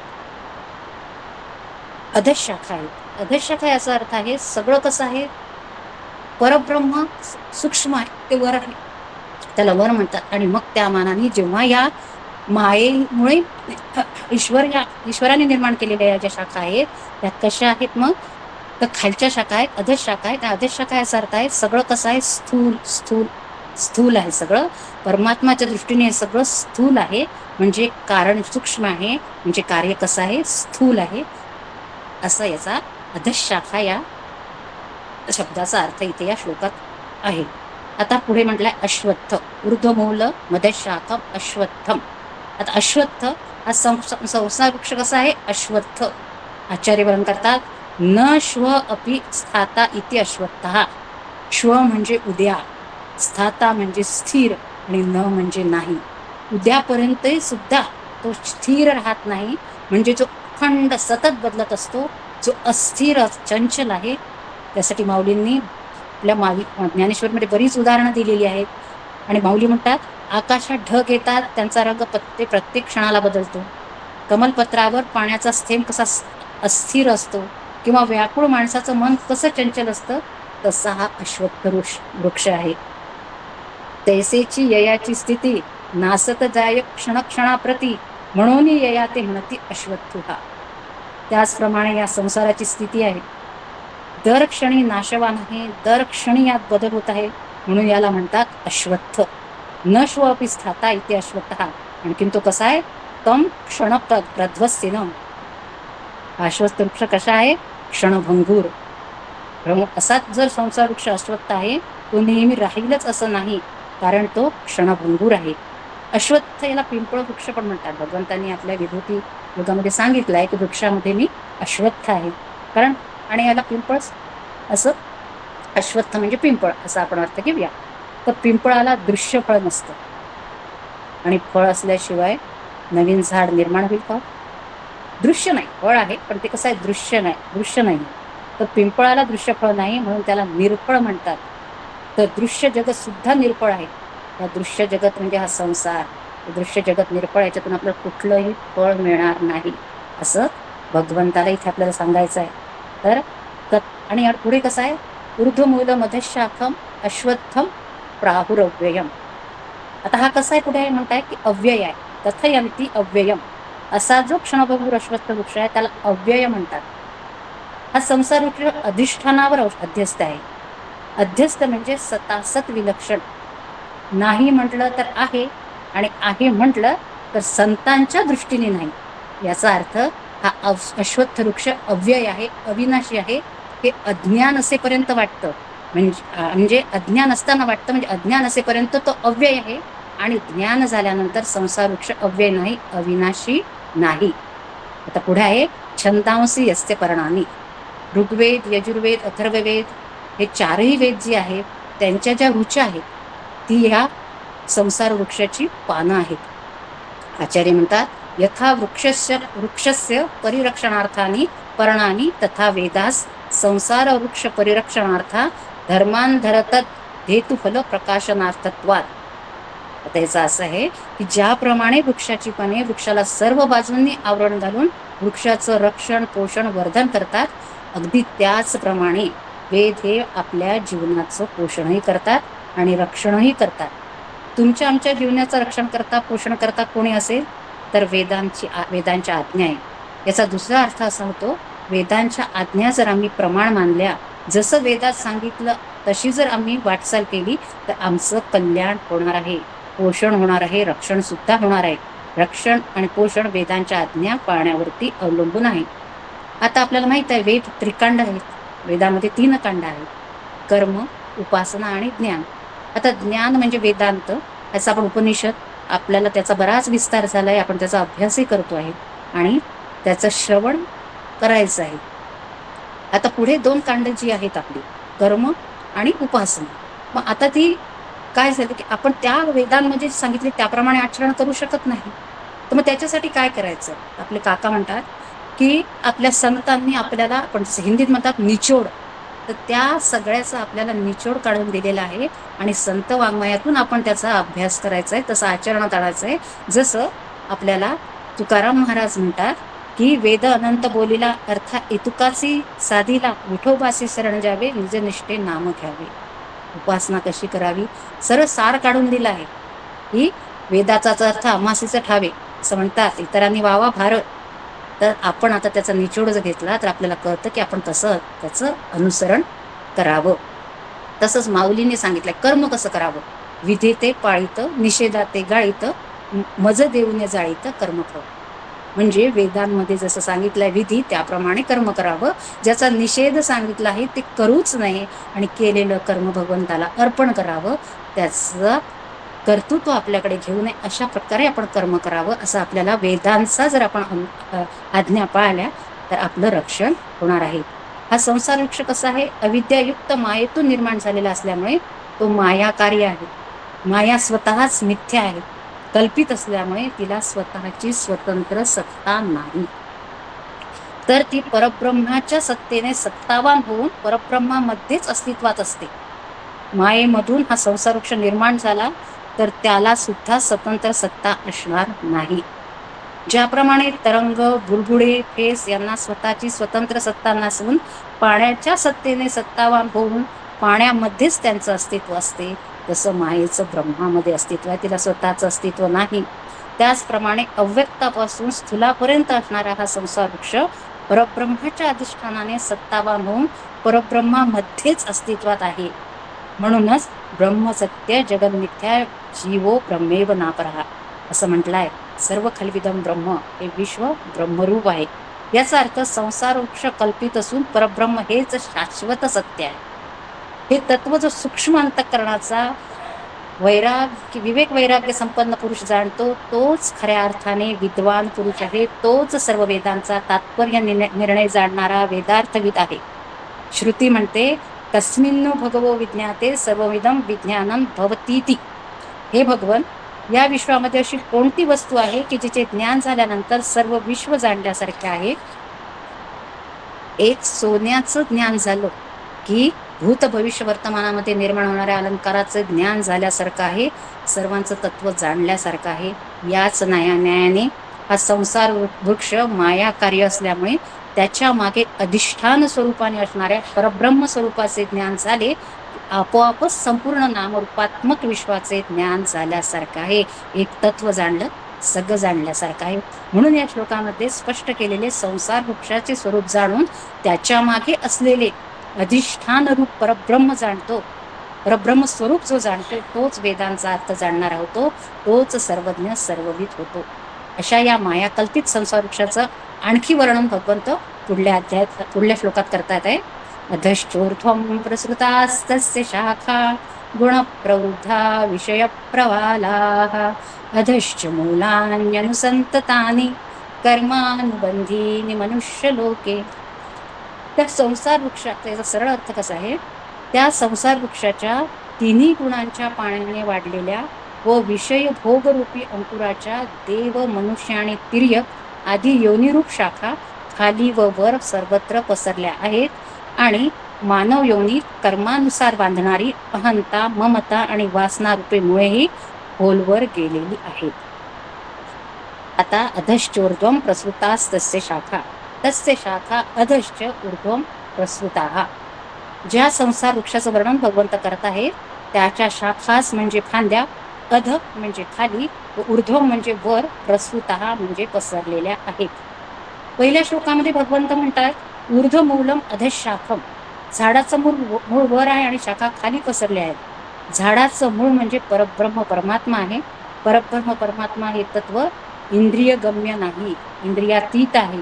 Speaker 4: अधशाखा आहेत. अधशाखा याचा अर्थ आहे सगळं कसं आहे, परब्रह्म सूक्ष्म आहे ते वर आहे, त्याला वर म्हणतात. आणि मग त्या मानाने जेव्हा या मायेमुळे ईश्वराने निर्माण केलेल्या या ज्या शाखा आहेत त्या कशा आहेत, मग तर खालच्या शाखा आहेत, अधशाखा आहेत. त्या अधशाखा याचा अर्थ आहे सगळं कसं आहे, स्थूल स्थूल स्थूल आहे सगळं. परमात्माच्या दृष्टीने हे सगळं स्थूल आहे, म्हणजे कारण सूक्ष्म आहे, म्हणजे कार्य कसं आहे, स्थूल आहे. असं याचा अधशाखा या शब्दाचा अर्थ इथे या श्लोकात आहे. आता पुढे म्हटलंय अश्वत्थ. ऊर्ध्वमूल मध्यशाखम अश्वत्थम. आता अश्वत्थ हा संसार वृक्ष कसा आहे, अश्वत्थ. आचार्य वर्णन करतात न श्व अपि स्थाता इति अश्वत्थः. श्व म्हणजे उद्या, स्थाता म्हणजे स्थिर आणि न म्हणजे नाही. उद्यापर्यंत सुद्धा तो स्थिर राहत नाही, म्हणजे जो अखंड सतत बदलत असतो, जो अस्थिर चंचल आहे. त्यासाठी माऊलींनी आपल्या ज्ञानेश्वरीमध्ये बरीच उदाहरणं दिलेली आहेत. आणि माऊली म्हणतात आकाशात ढग येतात, त्यांचा रंग प्रत्येक क्षणाला बदलतो. कमलपत्रावर पाण्याचा थेंब कसा अस्थिर असतो किंवा व्याकुळ माणसाचं मन कसं चंचल असतं, तसा हा अश्वत्थ वृक्ष आहे. तैसेची ययाची स्थिती नासत जाय क्षणक्षणाप्रती, म्हणून यया ते म्हणती अश्वत्थुहा. त्याचप्रमाणे या संसाराची स्थिती आहे, दर क्षणी नाशवान आहे, दर क्षणी यात बदल होत आहे, म्हणून याला म्हणतात अश्वत्थ. न श्व अपि स्थाता इथे अश्वत्थः. आणखीन तो कसा आहे, तम क्षण प्रध्वस्तीनं. अश्वत्थ वृक्ष कसा आहे, क्षणभंगूर. असाच जर संसार वृक्ष अश्वत्थ आहे, तो नेहमी राहीलच असं नाही, कारण तो क्षणभंगूर आहे. अश्वत्थ याला पिंपळ वृक्ष पण म्हणतात. भगवंतांनी आपल्या विभूती युगामध्ये सांगितलं आहे की वृक्षामध्ये मी अश्वत्थ आहे, कारण आणि याला पिंपळ असं, अश्वत्थ म्हणजे पिंपळ असं आपण अर्थ घेऊया. तर पिंपळाला दृश्य फळ नसतं आणि फळ असल्याशिवाय नवीन झाड निर्माण होईल का, दृश्य नाही. फळ आहे पण ते कसं आहे, दृश्य नाही. तर पिंपळाला दृश्य फळ नाही, म्हणून त्याला निरफळ म्हणतात. तर दृश्य जगत सुद्धा निरफळ आहे. या दृश्य जगत म्हणजे हा संसार, दृश्य जगत निरफळ, याच्यातून आपल्याला कुठलंही फळ मिळणार नाही असं भगवंताला इथे आपल्याला सांगायचं आहे. तर आणि पुढे कसं आहे, ऊर्ध्वमूल मध्यशाखम अश्वत्थम प्राहुरव्ययम. आता हा कसा आहे, पुढे म्हणताय की अव्यय आहे. तथयंती अव्ययम. असा जो क्षणभंगूर अश्वत्थ वृक्ष आहे त्याला अव्यय म्हणतात. हा संसार वृक्ष अधिष्ठानावर अध्यस्त आहे. अध्यस्त म्हणजे सतासत विलक्षण. नाही म्हटलं तर आहे आणि आहे म्हटलं तर संतांच्या दृष्टीने नाही. याचा अर्थ हा अश्वत्थ वृक्ष अव्यय आहे, अविनाशी आहे. हे अज्ञान असेपर्यंत वाटतं, म्हणजे अज्ञान असताना वाटतं, म्हणजे अज्ञान असेपर्यंत तो अव्यय आहे. आणि ज्ञान झाल्यानंतर संसार वृक्ष अव्यय नाही, अविनाशी नाही. आता पुढे आहे छंदांसी यस्य पर्णानी. ऋग्वेद, यजुर्वेद, अथर्ववेद हे चारही वेद जे आहेत त्यांच्या ज्या रुचा आहेत ती ह्या संसार वृक्षाची पानं आहेत. आचार्य म्हणतात यथा वृक्षस्य परिरक्षणार्थानी पर्णानी तथा वेदास संसार वृक्ष परिरक्षणार्था धर्मांधरतत हेतुफल प्रकाशनार्थत्वात. आता याचं असं आहे की ज्याप्रमाणे वृक्षाची पाने वृक्षाला सर्व बाजूंनी आवरण घालून वृक्षाचं रक्षण, पोषण, वर्धन करतात, अगदी त्याचप्रमाणे वेद हे आपल्या जीवनाचं पोषणही करतात आणि रक्षणही करतात. तुमच्या आमच्या जीवनाचं रक्षण करता, पोषण करता कोणी असेल तर वेदांच्या आज्ञा आहे. याचा दुसरा अर्थ असा होतो, वेदांच्या आज्ञा जर आम्ही प्रमाण मानल्या, जसं वेदात सांगितलं तशी जर आम्ही वाटचाल केली तर आमचं कल्याण होणार आहे, पोषण होणार आहे, रक्षण सुद्धा होणार आहे. रक्षण आणि पोषण वेदांच्या आज्ञा पाळण्यावरती अवलंबून आहे. आता आपल्याला माहित आहे वेद त्रिकांड आहेत. वेदामध्ये 3 कांड आहेत, कर्म, उपासना आणि ज्ञान. आता ज्ञान म्हणजे वेदांत, याचा आपण उपनिषद, आपल्याला त्याचा बराच विस्तार झाला आहे, आपण त्याचा अभ्यासही करतो आहे आणि त्याचं श्रवण करायचं आहे. आता पुढे 2 कांड जी आहेत आपली, कर्म आणि उपासना. मग आता ती काय झालं की आपण त्या वेदांमध्ये सांगितले त्याप्रमाणे आचरण करू शकत नाही. तर मग त्याच्यासाठी काय करायचं? आपले काका म्हणतात की आपल्या संतांनी आपल्याला, आपण हिंदीत म्हणतात निचोड, तर त्या सगळ्याचा आपल्याला निचोड काढून दिलेला आहे आणि संत वाङ्मयातून आपण त्याचा अभ्यास करायचा आहे, तसं आचरणात आणायचं आहे. जसं आपल्याला तुकाराम महाराज म्हणतात की वेद अनंत बोलीला अर्था इतुकासी साधीला विठोबासी शरण जावे निजनिष्ठे नाम घ्यावे. उपासना कशी करावी सरळ सार काढून दिला आहे. ही वेदाचाच अर्थ अमासीचं ठावे असं म्हणतात, इतरांनी वावा भारत. तर आपण आता त्याचा निचोड जर घेतला तर आपल्याला कळतं की आपण तसं त्याचं अनुसरण करावं. तसंच माऊलीने सांगितलं कर्म कसं करावं, विधेते पाळीत निषेधाते गाळीत मज देऊने जाळीत कर्मफळ. म्हणजे वेदांमध्ये जसं सांगितलंय विधी त्याप्रमाणे कर्म करावं, ज्याचा निषेध सांगितला आहे ते करूच नाही आणि केलेलं कर्म भगवंताला अर्पण करावं, त्याचं कर्तृत्व आपल्याकडे घेऊ नये, अशा प्रकारे आपण कर्म करावं. असं आपल्याला वेदांचा जर आपण आज्ञा पाळल्या तर आपलं रक्षण होणार आहे. हा संसार वृक्ष कसा आहे, अविद्यायुक्त मायेतून निर्माण झालेला असल्यामुळे तो मायाकारी आहे. माया स्वतःच मिथ्या आहे, कल्पित असल्यामुळे तिला स्वतःची स्वतंत्र सत्ता नाही. तर ती परब्रह्माच्या सत्तेने सत्तावान होऊन परब्रह्मामध्येच अस्तित्वात असते. मायेमधून हा संसार वृक्ष निर्माण झाला तर त्याला सुद्धा स्वतंत्र सत्ता असणार नाही. ज्याप्रमाणे तरंग, बुडबुडे, फेस यांना स्वतःची स्वतंत्र सत्ता नसून पाण्याच्या सत्तेने सत्तावान होऊन पाण्यामध्येच त्यांचं अस्तित्व असते, तसं मायेचं ब्रह्मामध्ये अस्तित्व आहे, तिला स्वतःचं अस्तित्व नाही. त्याचप्रमाणे अव्यक्तापासून स्थूलापर्यंत असणारा हा संसार वृक्ष परब्रह्माच्या अधिष्ठानाने सत्तावान होऊन परब्रह्मामध्येच अस्तित्वात आहे. म्हणूनच ब्रह्मसत्य जगन्मिथ्या जीवो ब्रह्मेव नापरहा असं म्हटलंय. सर्व खलविदम ब्रह्म हे विश्व ब्रह्मरूप आहे. याचा अर्थ संसार वृक्ष कल्पित असून परब्रह्म हेच शाश्वत सत्य आहे. हे तत्व जो सूक्ष्म अंतःकरणाचा विवेक वैराग्य संपन्न पुरुष जाणतो तोच खऱ्या अर्थाने विद्वान पुरुष आहे. तोच सर्व वेदांचा तात्पर्य निर्णय जाणणारा वेदार्थविद आहे. श्रुती म्हणते तस्मिन्नो भगवो विज्ञाते सर्वविदम विज्ञानम भवतीति. हे भगवन, या विश्वामध्ये अशी कोणती वस्तू आहे की जिचे ज्ञान झाल्यानंतर सर्व विश्व जाणल्यासारखे आहे. एक सोन्याचं ज्ञान झालं की भूत भविष्य वर्तमानामध्ये निर्माण होणाऱ्या अलंकाराचं ज्ञान झाल्यासारखं आहे, सर्वांचं तत्व जाणल्यासारखं आहे. याच न्यायाने हा संसार वृक्ष माया कार्य असल्यामुळे त्याच्या मागे अधिष्ठान स्वरूपाने असणाऱ्या परब्रह्म स्वरूपाचे ज्ञान झाले, आपोआपच संपूर्ण नामरूपात्मक विश्वाचे ज्ञान झाल्यासारखं आहे. एक तत्व जाणलं सगळं जाणल्यासारखं आहे. म्हणून या श्लोकामध्ये स्पष्ट केलेले संसार वृक्षाचे स्वरूप जाणून त्याच्या मागे असलेले अधिष्ठान रूप परब्रह्म जाणतो, परब्रह्म स्वरूप जो जाणतो तोच वेदांचा अर्थ जाणणारा होतो, तोच सर्वज्ञ सर्वविद होतो. अशा या मायाकल्पित संसार वृक्षाचं आणखी वर्णन भगवंत पुढल्या श्लोकात करतात आहे. अधश्चोर्ध्वं प्रसृतास्तस्य शाखा गुणप्रवृद्धा विषयप्रवालाः अधश्च मूलान्यनुसन्ततानि कर्मानुबंधीनि मनुष्यलोके. त्या संसार वृक्षाचा याचा सरळ अर्थ कसा आहे, त्या संसार वृक्षाच्या तिन्ही गुणांच्या पाण्याने वाढलेल्या व विषय भोगरूपी अंकुराच्या देव, मनुष्य आणि तिर्यक आदी योनिरूप शाखा खाली व वर सर्वत्र पसरल्या आहेत आणि मानव योनीत कर्मानुसार बांधणारी अहंता, ममता आणि वासना रूपे मुळेही खोलवर गेलेली आहेत. आता अधश्चोर्ध्वं प्रसृतास्तस्य शाखा, तस्य शाखा अधश्च ऊर्ध्वं प्रसृताः. ज्या संसार वृक्षाचं वर्णन भगवंत करत आहेत त्याच्या शाखास म्हणजे फांद्या, अध म्हणजे खाली व ऊर्ध्वं म्हणजे वर, प्रसृताः म्हणजे पसरलेल्या आहेत. पहिल्या श्लोकामध्ये भगवंत म्हणतात ऊर्ध्वमूलम अधशाखम. झाडाचं मूळ वर आहे आणि शाखा खाली पसरल्या आहेत. झाडाचं मूळ म्हणजे परब्रह्म परमात्मा आहे. परब्रह्म परमात्मा हे तत्व इंद्रिय गम्य नाही, इंद्रियातीत आहे,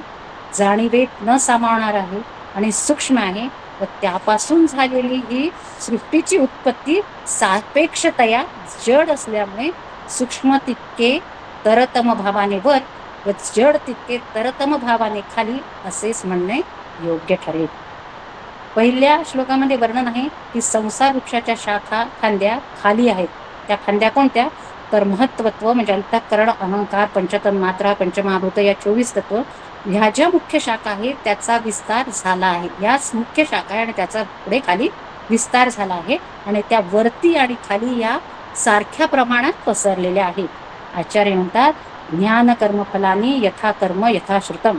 Speaker 4: जाणीवेत न सामावणार आहे आणि सूक्ष्म आहे व त्यापासून झालेली ही सृष्टीची उत्पत्ती सापेक्षतया जड असल्यामुळे सूक्ष्म तितके तरतम भावाने वर व जड तितके तरतम भावाने खाली असेच म्हणणे योग्य ठरेल. पहिल्या श्लोकामध्ये वर्णन आहे की संसार वृक्षाच्या शाखा फांद्या खाली आहेत. त्या फांद्या कोणत्या, तर महत्त्वत्व म्हणजे अंतःकरण, अहंकार, पंचतन्मात्रा, पंचमहाभूत या 24 तत्व ह्या ज्या मुख्य शाखा आहेत त्याचा विस्तार झाला आहे. याच मुख्य शाखा आहे आणि त्याचा पुढे खाली विस्तार झाला आहे आणि त्या वरती आणि खाली या सारख्या प्रमाणात पसरलेल्या आहेत. आचार्य म्हणतात ज्ञान कर्मफलानी यथा कर्म यथा श्रुतम.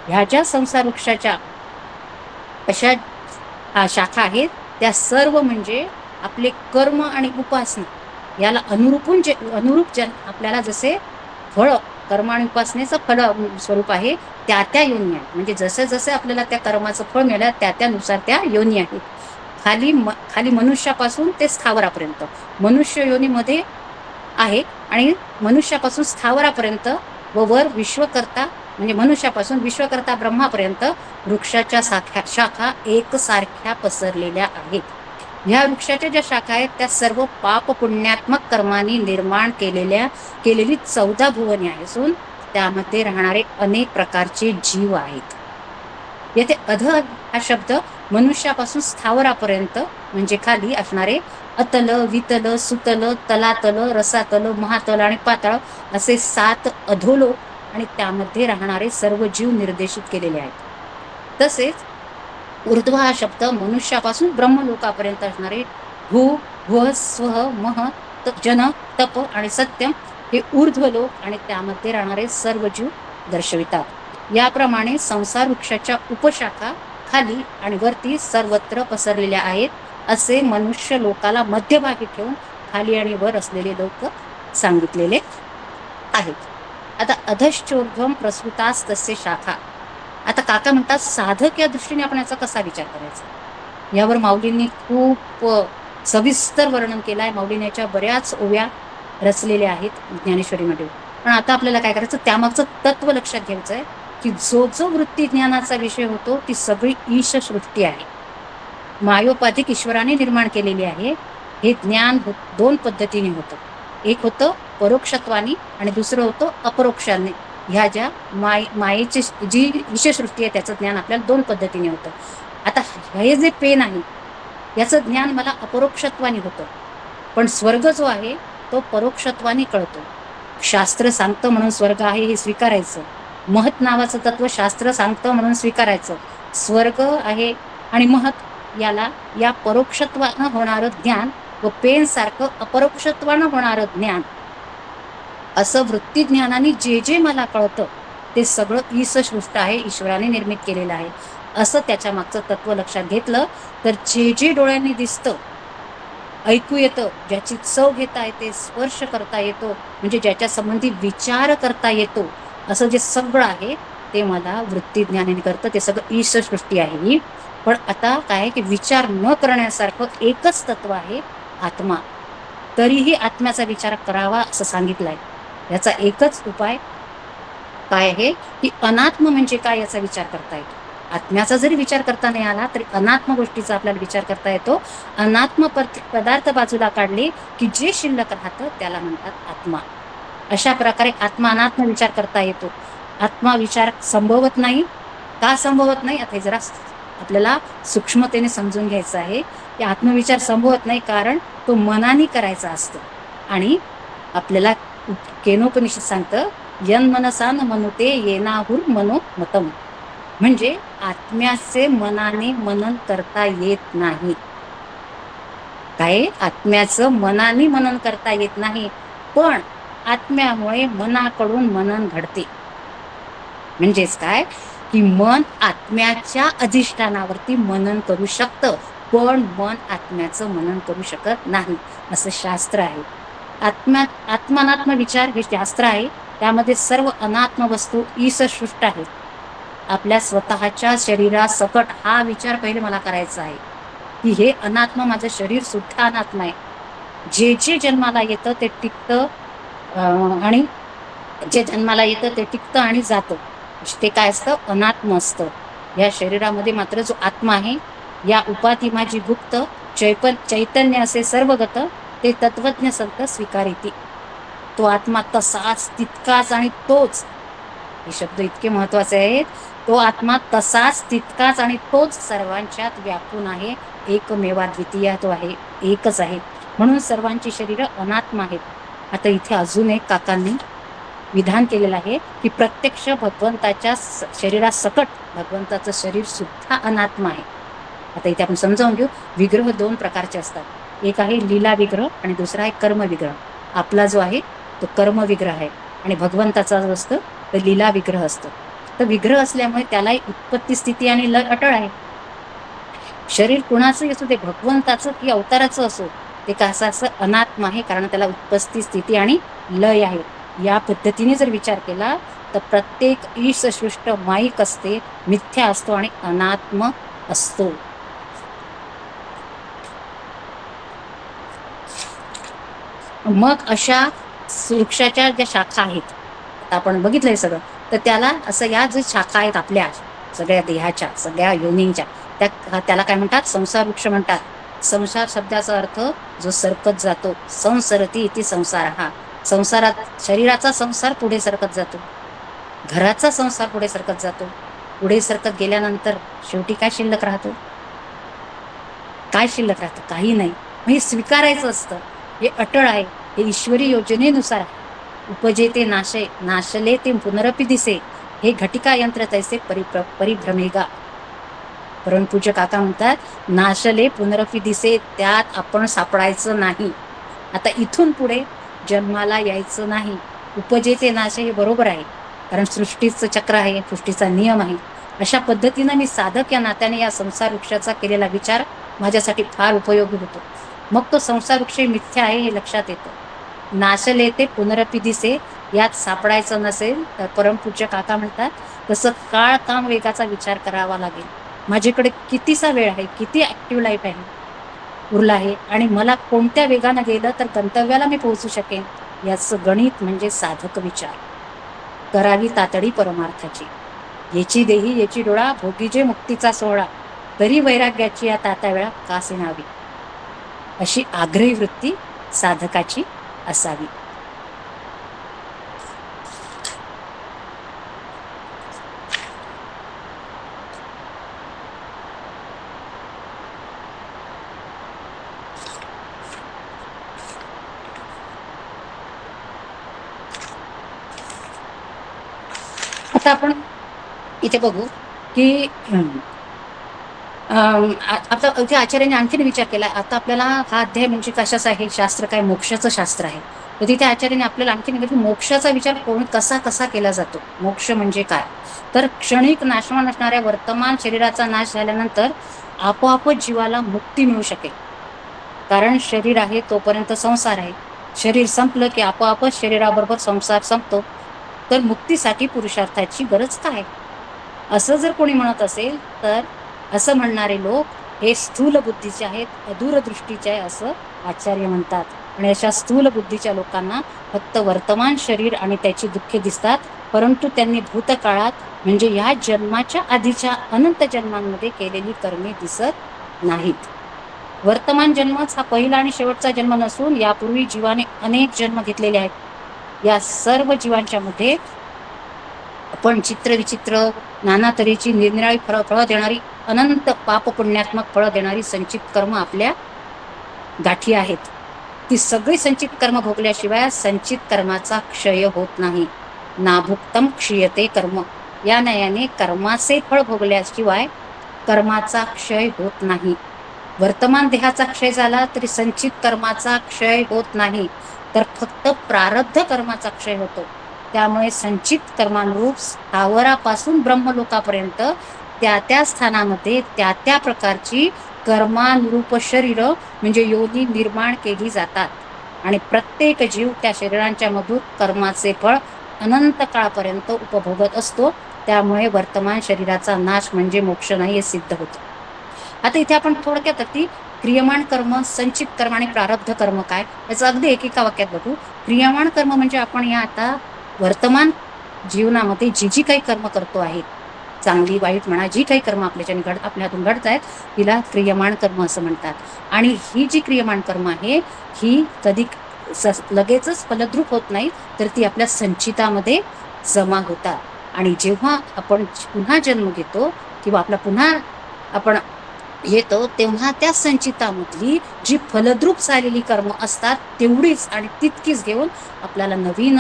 Speaker 4: ह्या ज्या संसार वृक्षाच्या अशा शाखा आहेत त्या सर्व म्हणजे आपले कर्म आणि उपासना याला अनुरूप आपल्याला जसे फळ कर्म आणि उपासनेचं फळ स्वरूप आहे त्या त्या योनी आहेत. म्हणजे जसे जसे आपल्याला त्या कर्माचं फळ मिळालं त्यानुसार त्या योनी आहेत. खाली मनुष्यापासून ते स्थावरापर्यंत मनुष्य योनीमध्ये आहे आणि मनुष्यापासून स्थावरापर्यंत व वर विश्वकर्ता म्हणजे मनुष्यापासून विश्वकर्ता ब्रह्मापर्यंत वृक्षाच्या शाखा एकसारख्या पसरलेल्या आहेत. ह्या वृक्षाच्या ज्या शाखा आहेत त्या सर्व पाप पुण्यात्मक कर्मांनी निर्माण केलेली 14 भुवने असून त्यामध्ये राहणारे अनेक प्रकारचे जीव आहेत. येथे अध हा शब्द मनुष्यापासून स्थावरापर्यंत म्हणजे खाली असणारे अतल, वितल, सुतल, तलातल, रसातल, महातल आणि पाताळ असे 7 अधोलोक आणि त्यामध्ये राहणारे सर्व जीव निर्देशित केलेले आहेत. तसेच ऊर्ध्व हा शब्द मनुष्यापासून ब्रह्मलोकापर्यंत असणारे भू, भुव, स्व, मह, जन, तप आणि सत्यम हे ऊर्ध्वलोक आणि त्यामध्ये राहणारे सर्व जीव दर्शवितात. याप्रमाणे संसार वृक्षाच्या उपशाखा खाली आणि वरती सर्वत्र पसरलेल्या आहेत. असे मनुष्य लोकाला मध्यभागी ठेवून खाली आणि वर असलेले लोक सांगितलेले आहेत. आता अधश्चोर्ध्वं प्रसृतास्तस्य शाखा. आता काका म्हणतात साधक या दृष्टीने आपण याचा कसा विचार करायचा. यावर माऊलींनी खूप सविस्तर वर्णन केलं आहे. माऊलींनी याच्या बऱ्याच ओव्या रचलेल्या आहेत ज्ञानेश्वरीमध्ये. पण आता आपल्याला काय करायचं, त्यामागचं तत्व लक्षात घ्यायचं आहे की जो वृत्ती ज्ञानाचा विषय होतो ती सगळी ईश सृष्टी आहे, मायोपाधिक ईश्वराने निर्माण केलेली आहे. हे ज्ञान 2 पद्धतीने होतं. एक होतं परोक्षत्वाने आणि दुसरं होतं अपरोक्षाने. ह्या ज्या मायेची जी ईशसृष्टी आहे त्याचं ज्ञान आपल्याला 2 पद्धतीने होतं. आता हे जे पेन आहे याचं ज्ञान मला अपरोक्षत्वाने होतं, पण स्वर्ग जो आहे तो परोक्षत्वाने कळतो. शास्त्र सांगतं म्हणून स्वर्ग आहे हे स्वीकारायचं. महत नावाचं तत्व शास्त्र सांगतं म्हणून स्वीकारायचं. स्वर्ग आहे आणि महत याला या परोक्षत्वानं होणारं ज्ञान व पेन सारखं अपरोक्षत्वानं होणारं ज्ञान असं वृत्ती ज्ञानाने जे मला कळतं ते सगळं ईसृष्ट आहे, ईश्वराने निर्मित केलेलं आहे. असं त्याच्या मागचं तत्व लक्षात घेतलं तर जे डोळ्यांनी दिसतं, ऐकू येतं, ज्याची चव घेता येते, स्पर्श करता येतो, म्हणजे ज्याच्या संबंधी विचार करता येतो, असं जे सगळं आहे ते मला वृत्ती ज्ञानाने करतं. ते सगळं ईसृष्टी आहे ही. पण आता काय की विचार न करण्यासारखं एकच तत्व आहे आत्मा. तरीही आत्म्याचा विचार करावा असं सांगितलंय. याचा एकच उपाय काय आहे की अनात्म म्हणजे काय याचा विचार करता येतो. आत्म्याचा जरी विचार करता नाही आला तरी अनात्म गोष्टीचा आपल्याला विचार करता येतो. अनात्म पदार्थ बाजूला काढले की जे शिल्लक राहतं त्याला म्हणतात आत्मा. अशा प्रकारे आत्मा अनात्म विचार करता येतो. आत्मा विचार संभवत नाही. का संभवत नाही आता हे जरा आपल्याला सूक्ष्मतेने समजून घ्यायचं आहे की आत्मविचार संभवत नाही कारण तो मनाने करायचा असतो. आणि आपल्याला केनोपनिषद सांगतं यन मनसा न मनुते येनाहुर मनोमतम, म्हणजे आत्म्याचे मनाने मनन करता येत नाही. काय आत्म्याचं मनाने मनन करता येत नाही, पण आत्म्यामुळे मनाकडून मनन घडते. म्हणजेच काय की मन आत्म्याच्या अधिष्ठानावरती मनन करू शकतं, पण मन आत्म्याचं मनन करू शकत नाही असं शास्त्र आहे. आत्मानात्म विचार हे शास्त्र आहे. त्यामध्ये सर्व अनात्म वस्तू ईसृष्ट आहेत. आपल्या स्वतःच्या शरीरासकट हा विचार पहिले मला करायचा आहे की हे अनात्म माझं शरीर सुद्धा अनात्म आहे. जे जे जन्माला येतं ते टिकतं आणि जे जन्माला येतं ते टिकतं आणि जातं. ते काय असतं अनात्म असतं. या शरीरामध्ये मात्र जो आत्मा आहे या उपाधी माझी गुप्त चैतन्य असे सर्वगत ते तत्वज्ञ संत स्वीकारिती. तो आत्मा तसाच तितकाच आणि तोच, हे शब्द इतके महत्वाचे आहेत. तो आत्मा तसाच तितकाच आणि तोच सर्वांच्यात व्यापून आहे. एकमेवा द्वितीय तो आहे, एकच आहे. म्हणून सर्वांची शरीरं अनात्म आहेत. आता इथे अजून एक काकांनी विधान केलेलं आहे की प्रत्यक्ष भगवंताच्या शरीरासकट भगवंताचं शरीर सुद्धा अनात्म आहे. आता इथे आपण समजावून घेऊ. विग्रह दोन प्रकारचे असतात. एक आहे लीला विग्रह आणि दुसरा आहे कर्म विग्रह. आपला जो आहे तो कर्म विग्रह आहे आणि भगवंताचा जो असतं तर लीला विग्रह असतो. तर विग्रह असल्यामुळे त्यालाही उत्पत्ती स्थिती आणि लय अटळ आहे. शरीर कुणाचंही असो, ते भगवंताचं की अवताराचं असो, ते कसं असं अनात्म आहे कारण त्याला उत्पत्ती स्थिती आणि लय आहे. या पद्धतीने जर विचार केला तर प्रत्येक ईसृष्ट माईक असते, मिथ्या असतो आणि अनात्म असतो. मग अशा वृक्षाच्या ज्या शाखा आहेत, आता आपण बघितलंय सगळं, तर त्याला असं या जे शाखा आहेत आपल्या सगळ्या देहाच्या सगळ्या योनींच्या त्याला काय म्हणतात संसार वृक्ष म्हणतात. संसार शब्दाचा अर्थ जो सरकत जातो. संसरती इति संसार. हा संसारात शरीराचा संसार पुढे सरकत जातो, घराचा संसार पुढे सरकत जातो. पुढे सरकत गेल्यानंतर शेवटी काय शिल्लक राहतो? काय शिल्लक राहतं? काही नाही. हे स्वीकारायचं असतं. हे अटळ आहे. हे ईश्वरी योजनेनुसार आहे. उपजे ते नाशे, नाशले ते पुनरपी दिसे, हे घटिका यंत्र तैसे परिभ्रमेगा. परमपूज्य काका म्हणतात नाशले पुनरपी दिसे, त्यात आपण सापडायचं नाही. आता इथून पुढे जन्माला यायचं नाही. उपजे ते नाशे हे बरोबर आहे कारण सृष्टीचं चक्र आहे, सृष्टीचा नियम आहे. अशा पद्धतीनं मी साधक या नात्याने या संसार वृक्षाचा केलेला विचार माझ्यासाठी फार उपयोगी होतो. मग तो संसार वृक्ष मिथ्या आहे हे लक्षात येतं. नाशले ते पुनरपी दिसे, यात सापडायचं नसेल तर परमपूज्य काका म्हणतात तसं काळ काम वेगाचा विचार करावा लागेल. माझ्याकडे कितीसा वेळ आहे, किती ॲक्टिव्ह लाईफ आहे उरला आहे आणि मला कोणत्या वेगानं गेलं तर गंतव्याला मी पोहोचू शकेन, याचं गणित म्हणजे साधक विचार. करावी तातडी परमार्थाची, याची देही याची डोळा, भोगी जे मुक्तीचा सोहळा, तरी वैराग्याची या तातावेळा कासे नावी, अशी आग्रही वृत्ती साधकाची असावी. आता आपण इथे बघू की आता इथे आचार्याने आणखीन विचार केला. आता आपल्याला हा अध्याय म्हणजे कशाचा आहे? शास्त्र काय? मोक्षाचं शास्त्र आहे. तर तिथे आचार्याने आपल्याला आणखीन की मोक्षाचा विचार कसा केला जातो. मोक्ष म्हणजे काय? तर क्षणिक नाशवान असणाऱ्या वर्तमान शरीराचा नाश झाल्यानंतर आपोआपच जीवाला मुक्ती मिळू शकेल. कारण शरीर आहे तोपर्यंत संसार आहे. शरीर संपलं की आपोआपच शरीराबरोबर संसार संपतो. तर मुक्तीसाठी पुरुषार्थाची गरज काय? असं जर कोणी म्हणत असेल तर असं म्हणणारे लोक हे स्थूल बुद्धीचे आहेत, अदूरदृष्टीचे आहे असं आचार्य म्हणतात. आणि अशा स्थूल बुद्धीच्या लोकांना फक्त वर्तमान शरीर आणि त्याची दुःखे दिसतात, परंतु त्यांनी भूतकाळात म्हणजे या जन्माच्या आधीच्या अनंत जन्मांमध्ये केलेली कर्मे दिसत नाहीत. वर्तमान जन्मच हा पहिला आणि शेवटचा जन्म नसून यापूर्वी जीवाने अनेक जन्म घेतलेले आहेत. या सर्व जीवांच्या मध्ये आपण चित्रविचित्र नाना तऱ्हेची निरनिराळी फळं देणारी अनंत पाप पुण्यात्मक फळं देणारी संचित कर्म आपल्या गाठी आहेत. ती सगळी संचित कर्म भोगल्याशिवाय संचित कर्माचा क्षय होत नाही. नाभुक्तम क्षीयते कर्म, या नयाने कर्माचे फळ भोगल्याशिवाय कर्माचा क्षय होत नाही. वर्तमान देहाचा क्षय झाला तरी संचित कर्माचा क्षय होत नाही, तर फक्त प्रारब्ध कर्माचा क्षय होतो. त्यामुळे संचित कर्मानुरूप स्थावरापासून ब्रह्मलोकापर्यंत त्या त्या स्थानामध्ये त्या त्या प्रकारची कर्मानुरूप शरीर म्हणजे योनी निर्माण केली जातात आणि प्रत्येक जीव त्या शरीरांच्या मधून कर्माचे फळ अनंत काळपर्यंत उपभोगत असतो. त्यामुळे वर्तमान शरीराचा नाश म्हणजे मोक्ष नाही हे सिद्ध होतं. आता इथे आपण थोडक्यात अगदी क्रियमाण कर्म, संचित कर्म आणि प्रारब्ध कर्म काय याचं अगदी एकेका वाक्यात बघू. क्रियमाण कर्म म्हणजे आपण या आता वर्तमान जीवनामध्ये जी जी काही कर्म करतो आहे, चांगली वाईट म्हणा, जी काही कर्म आपल्या हातून घडत आहेत तिला क्रियमाण कर्म असं म्हणतात. आणि ही जी क्रियमाण कर्म आहे ही कधी लगेचच फलद्रूप होत नाही, तर ती आपल्या संचितामध्ये जमा होतात. आणि जेव्हा आपण पुन्हा जन्म घेतो किंवा आपला पुन्हा आपण येतो तेव्हा त्या संचितामधली जी फलद्रूप झालेली कर्म असतात तेवढीच आणि तितकीच घेऊन आपल्याला नवीन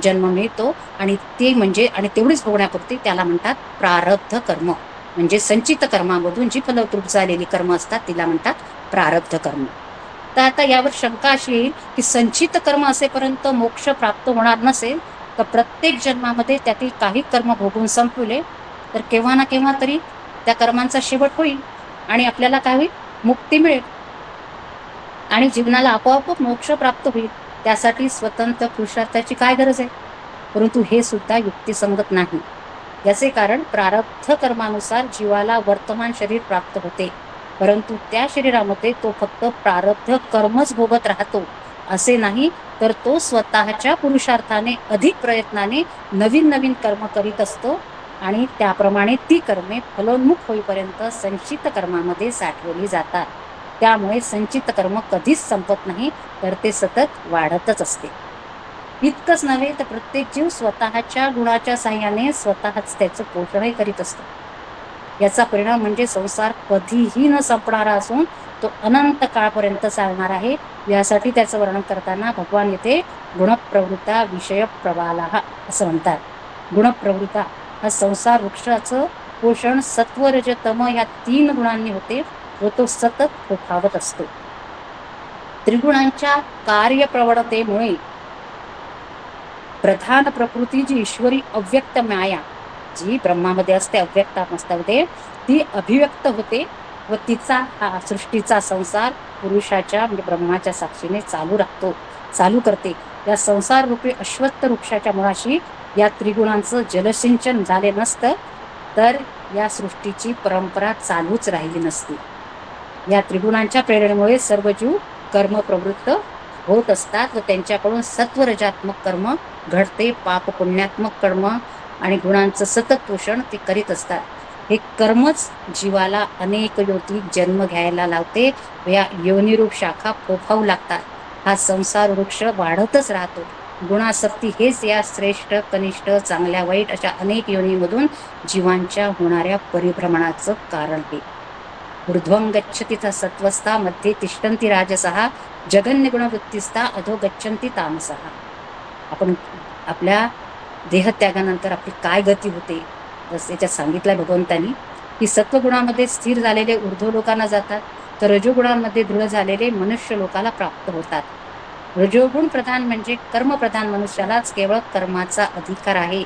Speaker 4: जन्म मिळतो. आणि ते म्हणजे आणि तेवढीच भोगण्यापुरती त्याला म्हणतात प्रारब्ध कर्म. म्हणजे संचित कर्मामधून जी फलद्रूप झालेली कर्म असतात तिला म्हणतात प्रारब्ध कर्म. तर आता यावर शंका अशी येईल की संचित कर्म असेपर्यंत मोक्ष प्राप्त होणार नसेल तर प्रत्येक जन्मामध्ये त्यातील काही कर्म भोगून संपवले तर केव्हा ना केव्हा तरी त्या कर्मांचा शेवट होईल आणि आपल्याला काय होईल, मुक्ती मिळेल आणि जीवनाला आपोआप मोक्ष प्राप्त होईल. त्यासाठी स्वतंत्र पुरुषार्थाची काय गरज आहे. परंतु हे सुद्धा युक्तिसंगत नाही. याचे कारण प्रारब्ध कर्मानुसार जीवाला वर्तमान शरीर प्राप्त होते, परंतु त्या शरीरामध्ये तो फक्त प्रारब्ध कर्मच भोगत राहतो असे नाही, तर तो स्वतःच्या पुरुषार्थाने अधिक प्रयत्नाने नवीन नवीन कर्म करीत असतो आणि त्याप्रमाणे ती कर्मे फलोन्मुख होईपर्यंत संचित कर्मामध्ये साठवली जातात. त्यामुळे संचित कर्म कधीच संपत नाही, तर ते सतत वाढतच असते. इतकंच नव्हे तर प्रत्येक जीव स्वतःच्या गुणाच्या साह्याने स्वतःच त्याचं पोषणही करीत असतो. याचा परिणाम म्हणजे संसार कधीही न संपणारा असून तो अनंत काळपर्यंत चालणार आहे. यासाठी त्याचं वर्णन करताना भगवान येथे गुणप्रवृत्ता विषय प्रवाला असं म्हणतात. गुणप्रवृत्ता हा संसार वृक्षाचं पोषण सत्व रज तम या 3 गुणांनी होते व तो सतत फोफावत असतो. त्रिगुणांच्या कार्यप्रवणतेमुळे प्रधान प्रकृती जी ईश्वरी अव्यक्त माया जी ब्रह्मामध्ये असते, अव्यक्त अवस्थेमध्ये ती अभिव्यक्त होते व तिचा हा सृष्टीचा संसार पुरुषाच्या म्हणजे ब्रह्माच्या साक्षीने चालू करते. या संसार रूपी अश्वत्थ वृक्षाच्या मुळाशी या त्रिगुणांचं जलसिंचन झाले नसतं तर या सृष्टीची परंपरा चालूच राहिली नसती. या त्रिगुणांच्या प्रेरणेमुळे सर्व जीव कर्मप्रवृत्त होत असतात व त्यांच्याकडून सत्वरजात्मक कर्म घडते. पाप पुण्यात्मक कर्म आणि गुणांचं सतत पोषण ते करीत असतात. हे कर्मच जीवाला अनेक योनी जन्म घ्यायला लावते व या योनिरूप शाखा फोफावू लागतात. हा संसार वृक्ष वाढतच राहतो. गुणासक्ती हेच या श्रेष्ठ कनिष्ठ चांगल्या वाईट अशा अनेक योनीमधून जीवांच्या होणाऱ्या परिभ्रमणाचं कारण आहे. ऊर्ध्वं गच्छति सत्वस्था मध्ये तिष्ठन्ति राजसः जगन्य गुणवृत्तिस्था अधो गच्छन्ति तामसः. आपण आपल्या देहत्यागानंतर आपली काय गती होते जसं याच्यात सांगितलंय भगवंतांनी की सत्वगुणामध्ये स्थिर झालेले ऊर्ध्व लोकांना जातात तर रजोगुणांमध्ये दृढ झालेले मनुष्य लोकाला प्राप्त होतात. रजोगुण प्रधान म्हणजे कर्मप्रधान मनुष्यालाच केवळ कर्माचा अधिकार आहे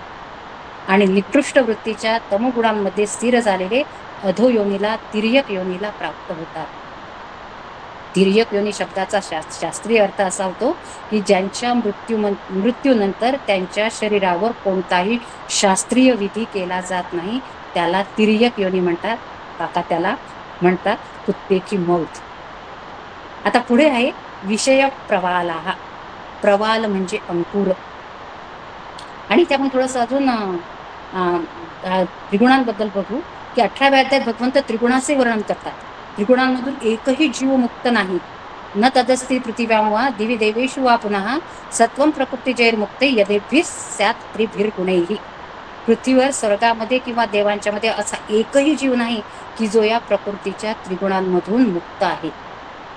Speaker 4: आणि निकृष्ट वृत्तीच्या तमोगुणांमध्ये स्थिर झालेले अधोयोनीला तिर्यक योनीला प्राप्त होतात. तिर्यक योनी शब्दाचा शास्त्रीय अर्थ असा होतो की ज्यांच्या मृत्यूनंतर त्यांच्या शरीरावर कोणताही शास्त्रीय विधी केला जात नाही त्याला तिर्यक योनी म्हणतात. काका त्याला म्हणतात कुत्तेची मौत. आता पुढे आहे विषय प्रवाला. प्रवाल म्हणजे अंकुर. आणि त्यामुळे थोडंसं अजून त्रिगुणांबद्दल बघू की 18व्या अध्यायात भगवंत त्रिगुणाचे वर्णन करतात. त्रिगुणांमधून एकही जीव मुक्त नाही. न तदस्ति पृथिव्यां वा दिवी देवेषु वा पुनः सत्वं प्रकृतीजैर्मुक्ते यदेभिः स्यात् त्रिभिर्गुणैः. पृथ्वीवर, स्वर्गामध्ये किंवा देवांच्या मध्ये असा एकही जीव नाही की जो या प्रकृतीच्या त्रिगुणांमधून मुक्त आहे.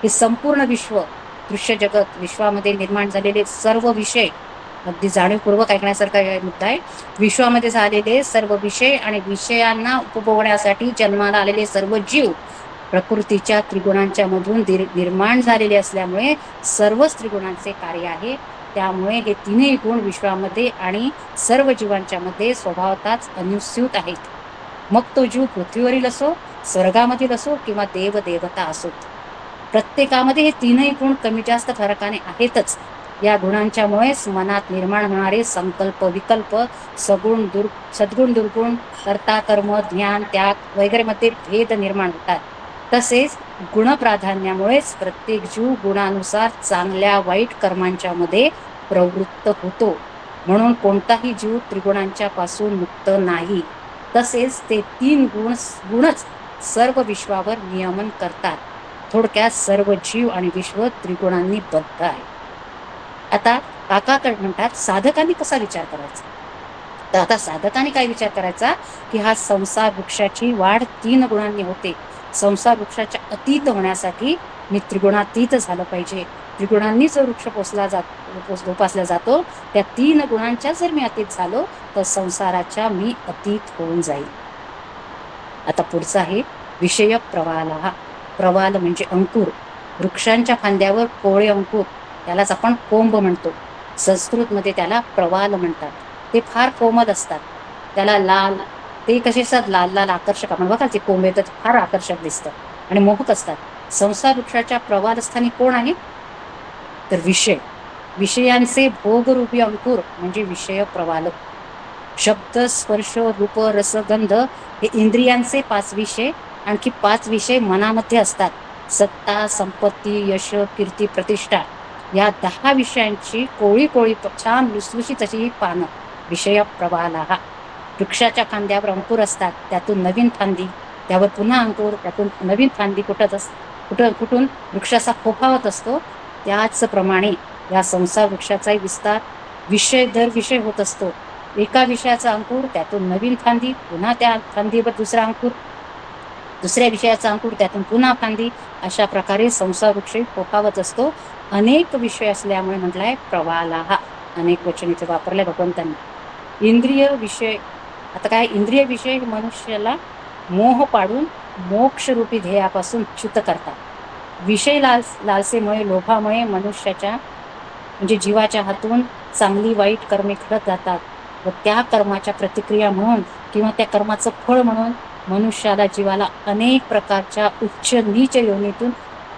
Speaker 4: हे संपूर्ण विश्व, दृश्य जगत, विश्वामध्ये निर्माण झालेले सर्व विषय, अगदी जाणीवपूर्वक ऐकण्यासारखा मुद्दा आहे. विश्वामध्ये झालेले सर्व विषय आणि विषयांना उपभोगण्यासाठी जन्माला आलेले सर्व जीव प्रकृतीच्या त्रिगुणांच्या मधून निर्माण झालेले असल्यामुळे सर्वच त्रिगुणांचे कार्य आहे. त्यामुळे हे तीनही गुण विश्वामध्ये आणि सर्व जीवांच्या मध्ये स्वभावताच अनुस्यूत आहेत. मग तो जीव पृथ्वीवरील असो, स्वर्गामधील असो किंवा देवदेवता असोत, प्रत्येकामध्ये हे तीनही गुण कमी जास्त फरकाने आहेतच. या गुणांच्यामुळेच मनात निर्माण होणारे संकल्प, विकल्प, सद्गुण, दुर्गुण, कर्ता, कर्म, ज्ञान, त्याग वगैरे मध्ये भेद निर्माण होतात. तसेच गुणप्राधान्यामुळेच प्रत्येक जीव गुणानुसार चांगल्या वाईट कर्मांच्या मध्ये प्रवृत्त होतो. म्हणून कोणताही जीव त्रिगुणांच्या पासून मुक्त नाही. तसेच ते तीन गुणच सर्व विश्वावर नियमन करतात. थोडक्यात सर्व जीव आणि विश्व त्रिगुणांनी बद्ध आहे. आता काकाकडे म्हणतात साधकांनी कसा विचार करायचा. तर आता साधकांनी काय विचार करायचा की हा संसार वृक्षाची वाढ 3 गुणांनी होते. संसार वृक्षाच्या अतीत होण्यासाठी मी त्रिगुणातीत झालं पाहिजे. त्रिगुणांनी जो वृक्ष जोपासला जातो त्या 3 गुणांच्या जर मी अतीत झालो तर संसाराच्या मी अतीत होऊन जाईल. आता पुढचा आहे विषय प्रवालः. प्रवाल म्हणजे अंकुर. वृक्षांच्या फांद्यावर कोवळे अंकुर, त्यालाच आपण कोंब म्हणतो. संस्कृतमध्ये त्याला प्रवाल म्हणतात. ते फार कोमल असतात. त्याला लाल, ते कसे असतात, लाल लाल आकर्षक, आपण बघा ते कोंब येतात फार आकर्षक दिसतं आणि मोहक असतात. संसार वृक्षाच्या प्रवालस्थानी कोण आहे तर विषय. विषयांचे भोगरूपी अंकुर म्हणजे विषय प्रवाल. शब्द, स्पर्श, रूप, रस, गंध हे इंद्रियांचे 5 विषय. आणखी 5 विषय मनामध्ये असतात. सत्ता, संपत्ती, यश, कीर्ती, प्रतिष्ठा या 10 विषयांची कोळी कोळी छान लुसलुशीत अशी ही पानं विषय प्रवालः. वृक्षाच्या फांद्यावर अंकुर असतात, त्यातून नवीन फांदी, त्यावर पुन्हा अंकुर, त्यातून नवीन फांदी कुठून वृक्षाचा फोफावत असतो. त्याचप्रमाणे या संसार वृक्षाचाही विस्तार विषय दर विषय होत असतो. एका विषयाचा अंकुर, त्यातून नवीन फांदी, पुन्हा त्या फांदीवर दुसरा अंकुर, दुसऱ्या विषयाचा अंकुर, त्यातून पुन्हा फांदी, अशा प्रकारे संसार वृक्ष फोफावत असतो. अनेक विषय असल्यामुळे म्हटलंय प्रवालः. अनेक वचन इथे वापरले भगवंतांनी. इंद्रिय विषय. आता काय इंद्रिय विषय मनुष्याला मोह पाडून मोक्षरूपी ध्येयापासून च्युत करतात. विषय लालसेमुळे, लोभामुळे मनुष्याच्या म्हणजे जीवाच्या हातून चांगली वाईट कर्मे घडत जातात व त्या कर्माच्या प्रतिक्रिया म्हणून किंवा त्या कर्माचं फळ म्हणून मनुष्याला, जीवाला अनेक प्रकारच्या उच्च नीच योनीतून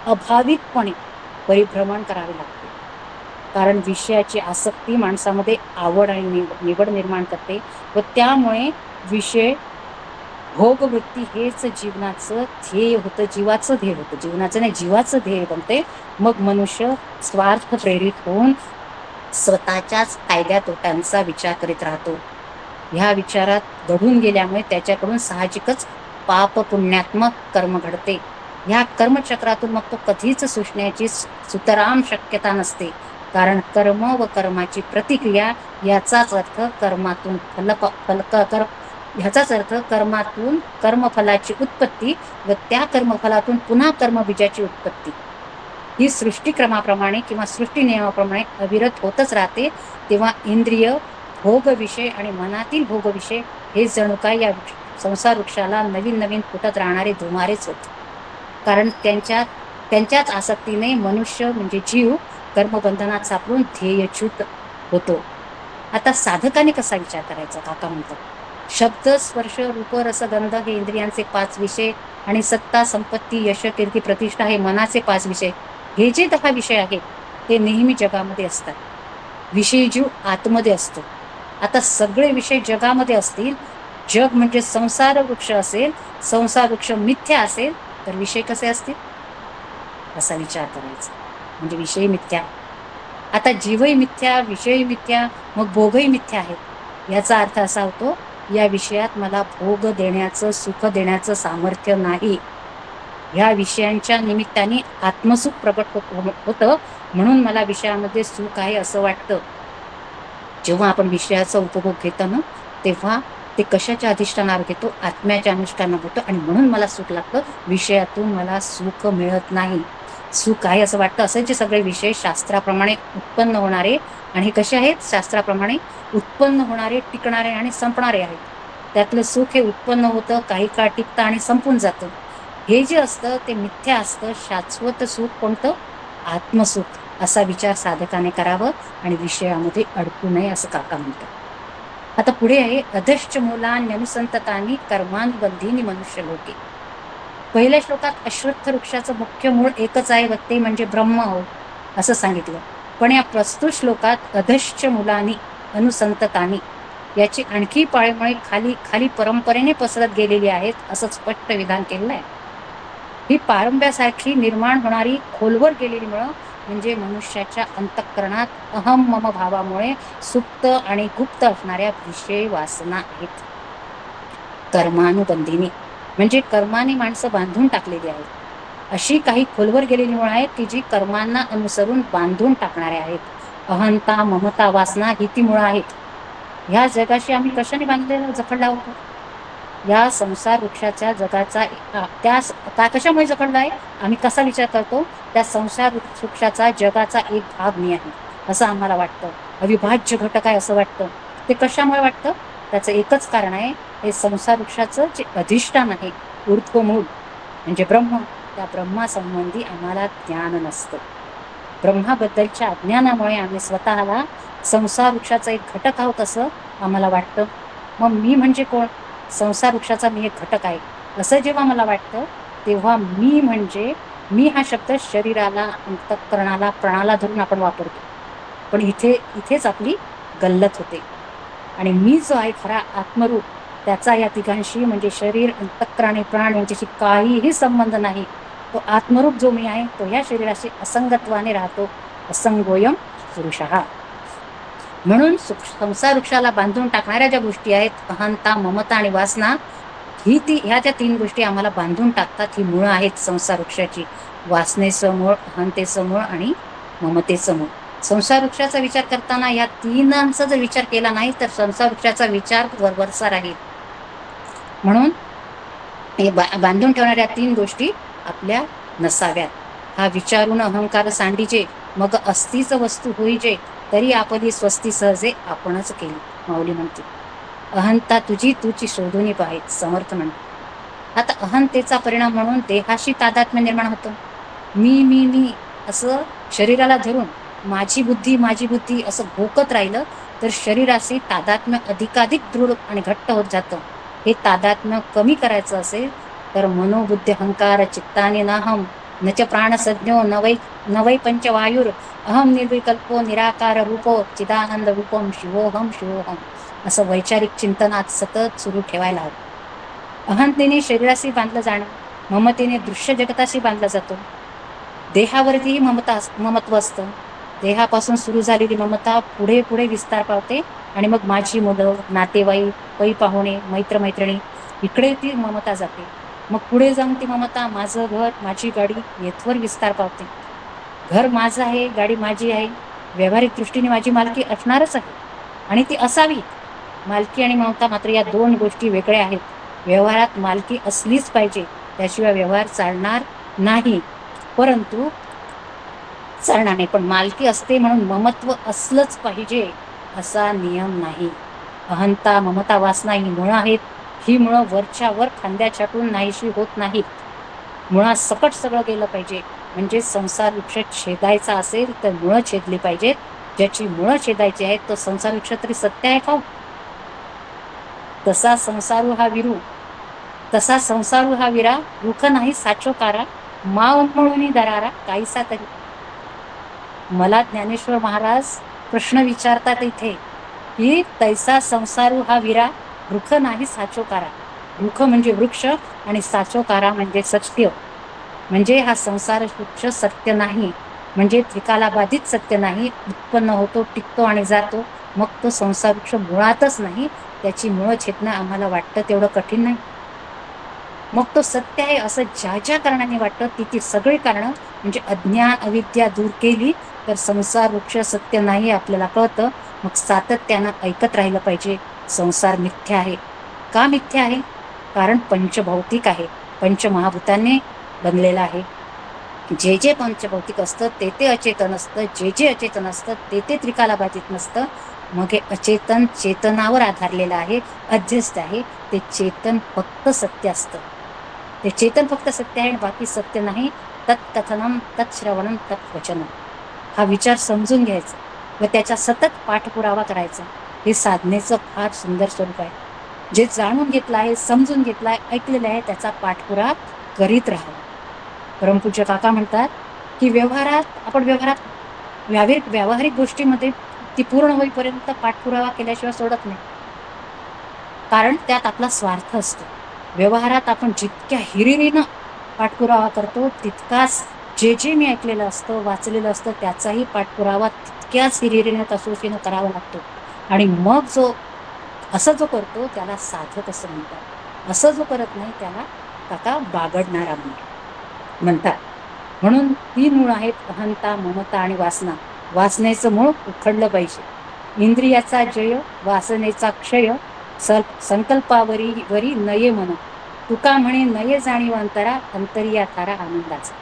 Speaker 4: अभावितपणे परिभ्रमण करावे लागते. कारण विषयाची आसक्ती माणसामध्ये आवड आणि निवड निर्माण करते व त्यामुळे विषय भोगवृत्ती हेच जीवनाचं ध्येय होतं, जीवाचं ध्येय होतं. जीवनाचं नाही, जीवाचं ध्येय बनते. मग मनुष्य स्वार्थ प्रेरित होऊन स्वतःच्याच फायद्या तोट्यांचा विचार करीत राहतो. ह्या विचारात घडून गेल्यामुळे त्याच्याकडून साहजिकच पाप पुण्यात्मक कर्म घडते. ह्या कर्मचक्रातून मग तो कधीच सुटण्याची सुतराम शक्यता नसते. कारण कर्म व कर्माची प्रतिक्रिया याचाच अर्थ कर्मातून कर्मफलाची उत्पत्ती व त्या कर्मफलातून पुन्हा कर्मबीजाची उत्पत्ती ही सृष्टीक्रमाप्रमाणे किंवा सृष्टी नियमाप्रमाणे अविरत होतच राहते. तेव्हा इंद्रिय, भोगविषय आणि मनातील भोगविषय हे जणू काय या संसार वृक्षाला नवीन नवीन फुटत राहणारे धुमारेच होते. कारण त्यांच्याच आसक्तीने मनुष्य म्हणजे जीव कर्मबंधनात सापडून ध्येयच्युत होतो. आता साधकाने कसा विचार करायचा काका म्हणतात. शब्द, स्पर्श, रूप, रस, गंध हे इंद्रियांचे 5 विषय आणि सत्ता, संपत्ती, यश, कीर्ती, प्रतिष्ठा हे मनाचे 5 विषय. हे जे 10 विषय आहेत ते नेहमी जगामध्ये असतात. विषयी जीव आतमध्ये असतो. आता सगळे विषय जगामध्ये असतील, जग म्हणजे संसार वृक्ष असेल, संसार वृक्ष मिथ्या असेल तर विषय कसे असतील असा विचार करायचा. म्हणजे विषय मिथ्या. आता जीवही मिथ्या, विषयही मिथ्या, मग भोगही मिथ्या आहेत. याचा अर्थ असा होतो, या विषयात मला भोग देण्याचं, सुख देण्याचं सामर्थ्य नाही. ह्या विषयांच्या निमित्ताने आत्मसुख प्रकट होतं, म्हणून मला विषयामध्ये सुख आहे असं वाटतं. जेव्हा आपण विषयाचा उपभोग घेतो ना, तेव्हा ते कशाच्या अधिष्ठानावर घेतो? आत्म्याच्या अनुष्ठानावर घेतो, आणि म्हणून मला सुख लागतं. विषयातून मला सुख मिळत नाही. सुख आहे असं वाटतं. असे जे सगळे विषय शास्त्राप्रमाणे उत्पन्न होणारे, आणि हे कसे आहेत? शास्त्राप्रमाणे उत्पन्न होणारे, टिकणारे आणि संपणारे आहेत. त्यातलं सुख हे उत्पन्न होतं, काही काळ टिकतं आणि संपून जातं. हे जे असतं ते मिथ्या असतं. शाश्वत सुख कोणतं? आत्मसुख. असा विचार साधकाने करावं आणि विषयामध्ये अडकू नये असं काका म्हणतात. आता पुढे आहे, अधश्च मूलान्यनुसंततानी कर्मानुबंधीनी मनुष्य लोके. पहिल्या श्लोकात अश्वत्थ वृक्षाचं मुख्य मूळ एकच आहे, व ते म्हणजे ब्रह्म हो असं सांगितलं. पण या प्रस्तुत श्लोकात अधश्च मूलानी अनुसंततानी याची आणखी पाळेमुळे खाली खाली परंपरेने पसरत गेलेली आहेत असं स्पष्ट विधान केलेलं आहे. ही पारंब्यासारखी निर्माण होणारी खोलवर गेलेली मुळं म्हणजे मनुष्याच्या अंतःकरणात अहम मम भावामुळे सुप्त आणि गुप्त असणाऱ्या विषय वासना आहेत. कर्मानुबंधीनी म्हणजे कर्माने माणसं बांधून टाकलेली आहेत. अशी काही खोलवर गेलेली मुळं आहेत की जी कर्मांना अनुसरून बांधून टाकणारे आहेत. अहंता, ममता, वासना ही ती मुळं आहेत. ह्या जगाशी आम्ही कशाने बांधलेलं, जखडला होतो? या संसार वृक्षाच्या जगाचा त्या कशामुळे जखडला आहे? आम्ही कसा विचार करतो? त्या संसार वृक्षाचा जगाचा एक भाग मी आहे असं आम्हाला वाटतं. अविभाज्य घटक आहे असं वाटतं. ते कशामुळे वाटतं? त्याचं एकच कारण आहे, हे संसार वृक्षाचं जे अधिष्ठान आहे, ऊर्ध्वमूळ म्हणजे ब्रह्म, त्या ब्रह्मासंबंधी आम्हाला ज्ञान नसतं. ब्रह्माबद्दलच्या अज्ञानामुळे आम्ही स्वतःला संसार वृक्षाचा एक घटक आहोत असं आम्हाला वाटतं. मग मी म्हणजे कोण? संसार वृक्षाचा मी एक घटक आहे असं जेव्हा मला वाटतं, तेव्हा मी म्हणजे मी हा शब्द शरीराला, अंतःकरणाला, प्राणाला धरून आपण वापरतो. पण इथेच आपली गल्लत होते. आणि मी जो आहे खरा आत्मरूप, त्याचा या तिघांशी म्हणजे शरीर, अंतःकरण आणि प्राण यांच्याशी काहीही संबंध नाही. तो आत्मरूप जो मी आहे तो या शरीराशी असंगत्वाने राहतो. असंगोयम पुरुषः. म्हणून संसार वृक्षाला बांधून टाकणाऱ्या ज्या गोष्टी आहेत, अहंता, ममता आणि वासना, ह्या त्या तीन गोष्टी आम्हाला बांधून टाकतात. ही मुळं आहेत संसार वृक्षाची. वासनेचं मूळ, अहंतेचं मूळ आणि ममतेचं मूळ. संसार वृक्षाचा विचार करताना या तीनांचा जर विचार केला नाही तर संसार वृक्षाचा विचार वरवरचा राहील. म्हणून हे बांधून ठेवणाऱ्या तीन गोष्टी आपल्या नसाव्यात. हा विचारून अहंकार सांडीजे, मग अस्तीच वस्तू होईजे, तरी आपली स्वस्ती सहजे आपणच केली. माऊली म्हणते, अहंता तुझी तुची शोधून पाहिजे, समर्थ म्हणते. आता अहंतेचा परिणाम म्हणून देहाशी तादात्म्य निर्माण होतं. मी असं शरीराला धरून माझी बुद्धी असं भोकत राहिलं तर शरीराशी तादात्म्य अधिकाधिक दृढ आणि घट्ट होत जातं. हे तादात्म्य कमी करायचं असेल तर मनोबुद्धी अहंकार चित्ताने नाहम नच प्राणसज्ञो नवै पंचवायुर अहम निर्विकल्पो निराकार रूपो चिदानंद रूपम शिवोहम शिवोहम असं वैचारिक चिंतनात सतत सुरू ठेवायला हवं. अहंतेने शरीराशी बांधलं जाणं, ममतेने दृश्य जगताशी बांधला जातो. देहावरतीही ममत्व असतं. देहापासून सुरू झालेली ममता पुढे पुढे विस्तार पावते आणि मग माझी मुलं, नातेवाईक, पै पाहुणे, मैत्रमैत्रिणी इकडे ती ममता जाते. मग पुढे जाऊन ती ममता माझं घर, माझी गाडी येथवर विस्तार पावते. घर माझं आहे, गाडी माझी आहे, व्यावहारिक दृष्टीने माझी मालकी असणारच आहे आणि ती असावी. मालकी आणि ममता मात्र या दोन गोष्टी वेगळ्या आहेत. व्यवहारात मालकी असलीच पाहिजे, त्याशिवाय व्यवहार चालणार नाही. परंतु चालणार नाही, पण मालकी असते म्हणून ममत्व असलंच पाहिजे असा नियम नाही. अहंता, ममता, वासना ही मुळं आहेत. ही मुळं वरच्या वर खांद्या छाटून नाहीशी होत नाहीत. मुळात सकट सगळं गेलं पाहिजे. म्हणजे संसार वृक्ष छेदायचा असेल तर मुळं छेदली पाहिजेत. ज्याची मुळं छेदायची आहेत तो संसार वृक्ष तरी सत्य आहे का? तसा संसारू हा विरा रुख नाही साचोकारा मा उन्मळून दरारा काहीसा तरी. मला ज्ञानेश्वर महाराज प्रश्न विचारतात इथे की तैसा संसारू हा विरा रुख नाही साचोकारा. रुख म्हणजे वृक्ष आणि साचोकारा म्हणजे सत्य. म्हणजे हा संसार वृक्ष सत्य नाही, म्हणजे त्रिकालाबाधित सत्य नाही. उत्पन्न होतो, टिकतो आणि जातो मग तो संसार वृक्ष मुळातच नाही, त्याची मुळं छेदणं आम्हाला वाटतं तेवढं कठीण नाही. मग तो सत्य आहे असं ज्या ज्या कारणाने वाटतं ती सगळी कारणं म्हणजे अज्ञान अविद्या दूर केली तर संसार वृक्ष सत्य नाही आपल्याला कळतं. मग सातत्यानं ऐकत राहिलं पाहिजे. संसार मिथ्या आहे. का मिथ्या आहे? कारण पंचभौतिक आहे, पंचमहाभूतांनी बनलेला आहे. जे जे पंचभौतिक असतं ते ते अचेतन असतं, जे जे अचेतन असतं ते ते त्रिकालाबाधित नसतं. मग हे अचेतन चेतनावर आधारलेलं आहे, अध्यस्त आहे. ते चेतन फक्त सत्य असतं. ते चेतन फक्त सत्य आहे आणि बाकी सत्य नाही. तत्कथनम तत्श्रवणम तत्वचनम हा विचार समजून घ्यायचा व त्याचा सतत पाठपुरावा करायचा. हे साधनेचं फार सुंदर स्वरूप आहे. जे जाणून घेतलं आहे, समजून घेतलं आहे, ऐकलेलं आहे त्याचा पाठपुरावा करीत राहावा. परमपूज्य काका म्हणतात की व्यावहारिक गोष्टीमध्ये ती पूर्ण होईपर्यंत पाठपुरावा केल्याशिवाय सोडत नाही. कारण त्यात आपला स्वार्थ असतो. व्यवहारात आपण जितक्या हिरिरीनं पाठपुरावा करतो तितकाच जे जे मी ऐकलेलं असतं वाचलेलं असतं त्याचाही पाठपुरावा तितक्याच हिरिरीनं कसोशीनं करावा लागतो. आणि मग असं जो करतो त्याला साधक असं म्हणतात. असं जो करत नाही त्याला काका बागडणारा म्हणतात. म्हणून 3 मूळ आहेत, अहंता ममता आणि वासना. वासनेचं मूळ उखडलं पाहिजे. इंद्रियाचा जय वासनेचा क्षय संकल्पावरी नये मन. तुका म्हणे नये जाणीव अंतरा अंतरिया थारा आनंदाचा.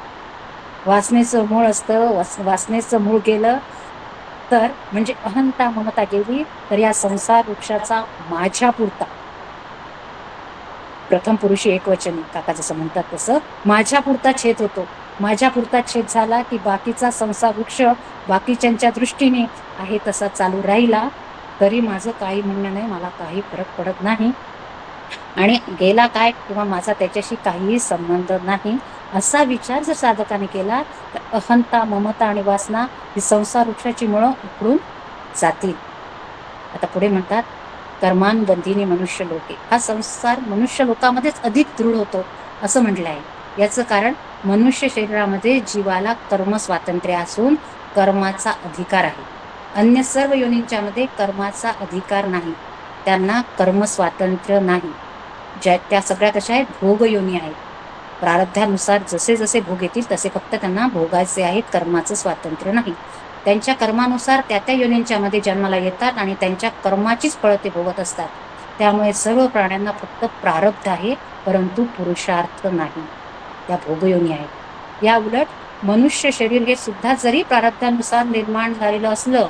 Speaker 4: वासनेचं मूळ असतं. वासनेचं मूळ गेलं तर म्हणजे अहंता ममता गेली तर या संसार वृक्षाचा माझ्या पुरता प्रथम पुरुषी एकवचनी काका जसं म्हणतात तसं माझ्या पुरता छेद होतो. माझ्या पुरता छेद झाला की बाकीचा संसार वृक्ष बाकीच्यांच्या दृष्टीने आहे तसा चालू राहिला तरी माझं काही म्हणणं नाही, मला काही फरक पडत नाही आणि गेला काय किंवा माझा त्याच्याशी काहीही संबंध नाही असा विचार जर साधकाने केला तर अहंता ममता आणि वासना ही संसार वृक्षाची मुळं उखडून जातील. आता पुढे म्हणतात कर्मानुबंधीने मनुष्य लोके. हा संसार मनुष्य लोकामध्येच अधिक दृढ होतो असं म्हटलं आहे. याचं कारण मनुष्य शरीरामध्ये जीवाला कर्म स्वातंत्र्य असून कर्माचा अधिकार आहे. अन्य सर्व योनींच्या मध्ये कर्माचा अधिकार नाही, त्यांना कर्म स्वातंत्र्य नाही. त्या सगळ्या कशा आहेत? भोग योनी आहेत. प्रारब्धानुसार जसे जसे भोग येतील तसे फक्त त्यांना भोगायचे आहेत, कर्माचं स्वातंत्र्य नाही. त्यांच्या कर्मानुसार त्या त्या योनींच्या मध्ये जन्माला येतात आणि त्यांच्या कर्माचीच फळं ते भोगत असतात. त्यामुळे सर्व प्राण्यांना फक्त प्रारब्ध आहे परंतु पुरुषार्थ नाही. त्या भोगयोनी आहेत. या उलट मनुष्य शरीर हे सुद्धा जरी प्रारब्धानुसार निर्माण झालेलं असलं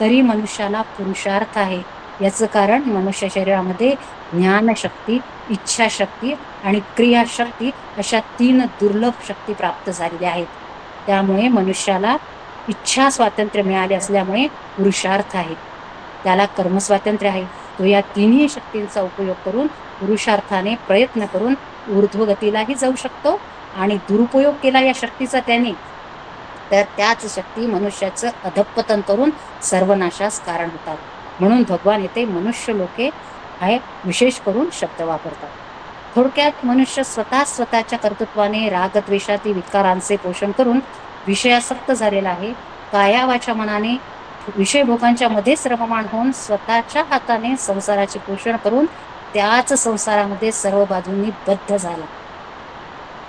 Speaker 4: तरी मनुष्याला पुरुषार्थ आहे. याचं कारण मनुष्य शरीरामध्ये ज्ञानशक्ती, इच्छाशक्ती आणि क्रियाशक्ती अशा 3 दुर्लभ शक्ती प्राप्त झालेल्या आहेत. त्यामुळे मनुष्याला इच्छा स्वातंत्र्य मिळाले असल्यामुळे पुरुषार्थ आहे. त्याला कर्मस्वातंत्र्य आहे. तो या 3ही शक्तींचा उपयोग करून पुरुषार्थाने प्रयत्न करून ऊर्ध्वगतीलाही जाऊ शकतो आणि दुरुपयोग केला या शक्तीचा त्याने तर त्याच शक्ती मनुष्याचं अधःपतन करून सर्वनाशास कारण होतात. म्हणून भगवान येथे मनुष्य लोके आहे विशेष करून शब्द वापरतात. थोडक्यात मनुष्य स्वतःच्या कर्तृत्वाने रागद्वेषाती विकारांचे पोषण करून विषयासक्त झालेला आहे. काया वाचा मनाने विषय भोगांच्या मध्येच रममाण होऊन स्वतःच्या हाताने संसाराचे पोषण करून त्याच संसारामध्ये सर्व बाजूंनी बद्ध झाला.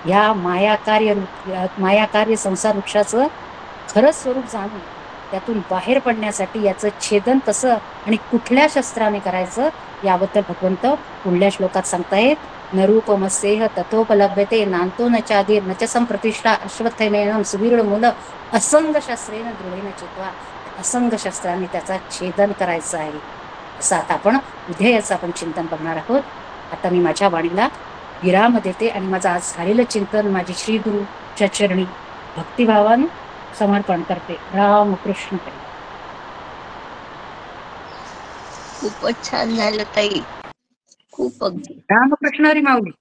Speaker 4: या मायाकार्य संसार वृक्षाचं खरंच स्वरूप जाणून त्यातून बाहेर पडण्यासाठी याचं छेदन कसं आणि कुठल्या शस्त्राने करायचं याबद्दल भगवंत पुढल्या श्लोकात सांगतायत. नरूपमस्येह तथोपलभ्यते नांतो न चादीर न च संप्रतिष्ठा अश्वत्थमेनं सुवीर्ण मूल असंग शस्त्रेन दृढेन चित्वा. असंग शस्त्राने त्याचा छेदन करायचं आहे. असं आता आपण उद्या याचं आपण चिंतन बघणार आहोत. आता मी माझ्या वाणीला विराम देते आणि माझं आज झालेलं चिंतन माझी श्री गुरुच्या चरणी भक्तिभावानं समर्पण करते. रामकृष्ण.
Speaker 1: खूपच छान झालं ताई, खूप अगदी
Speaker 4: रामकृष्ण हरी माऊली.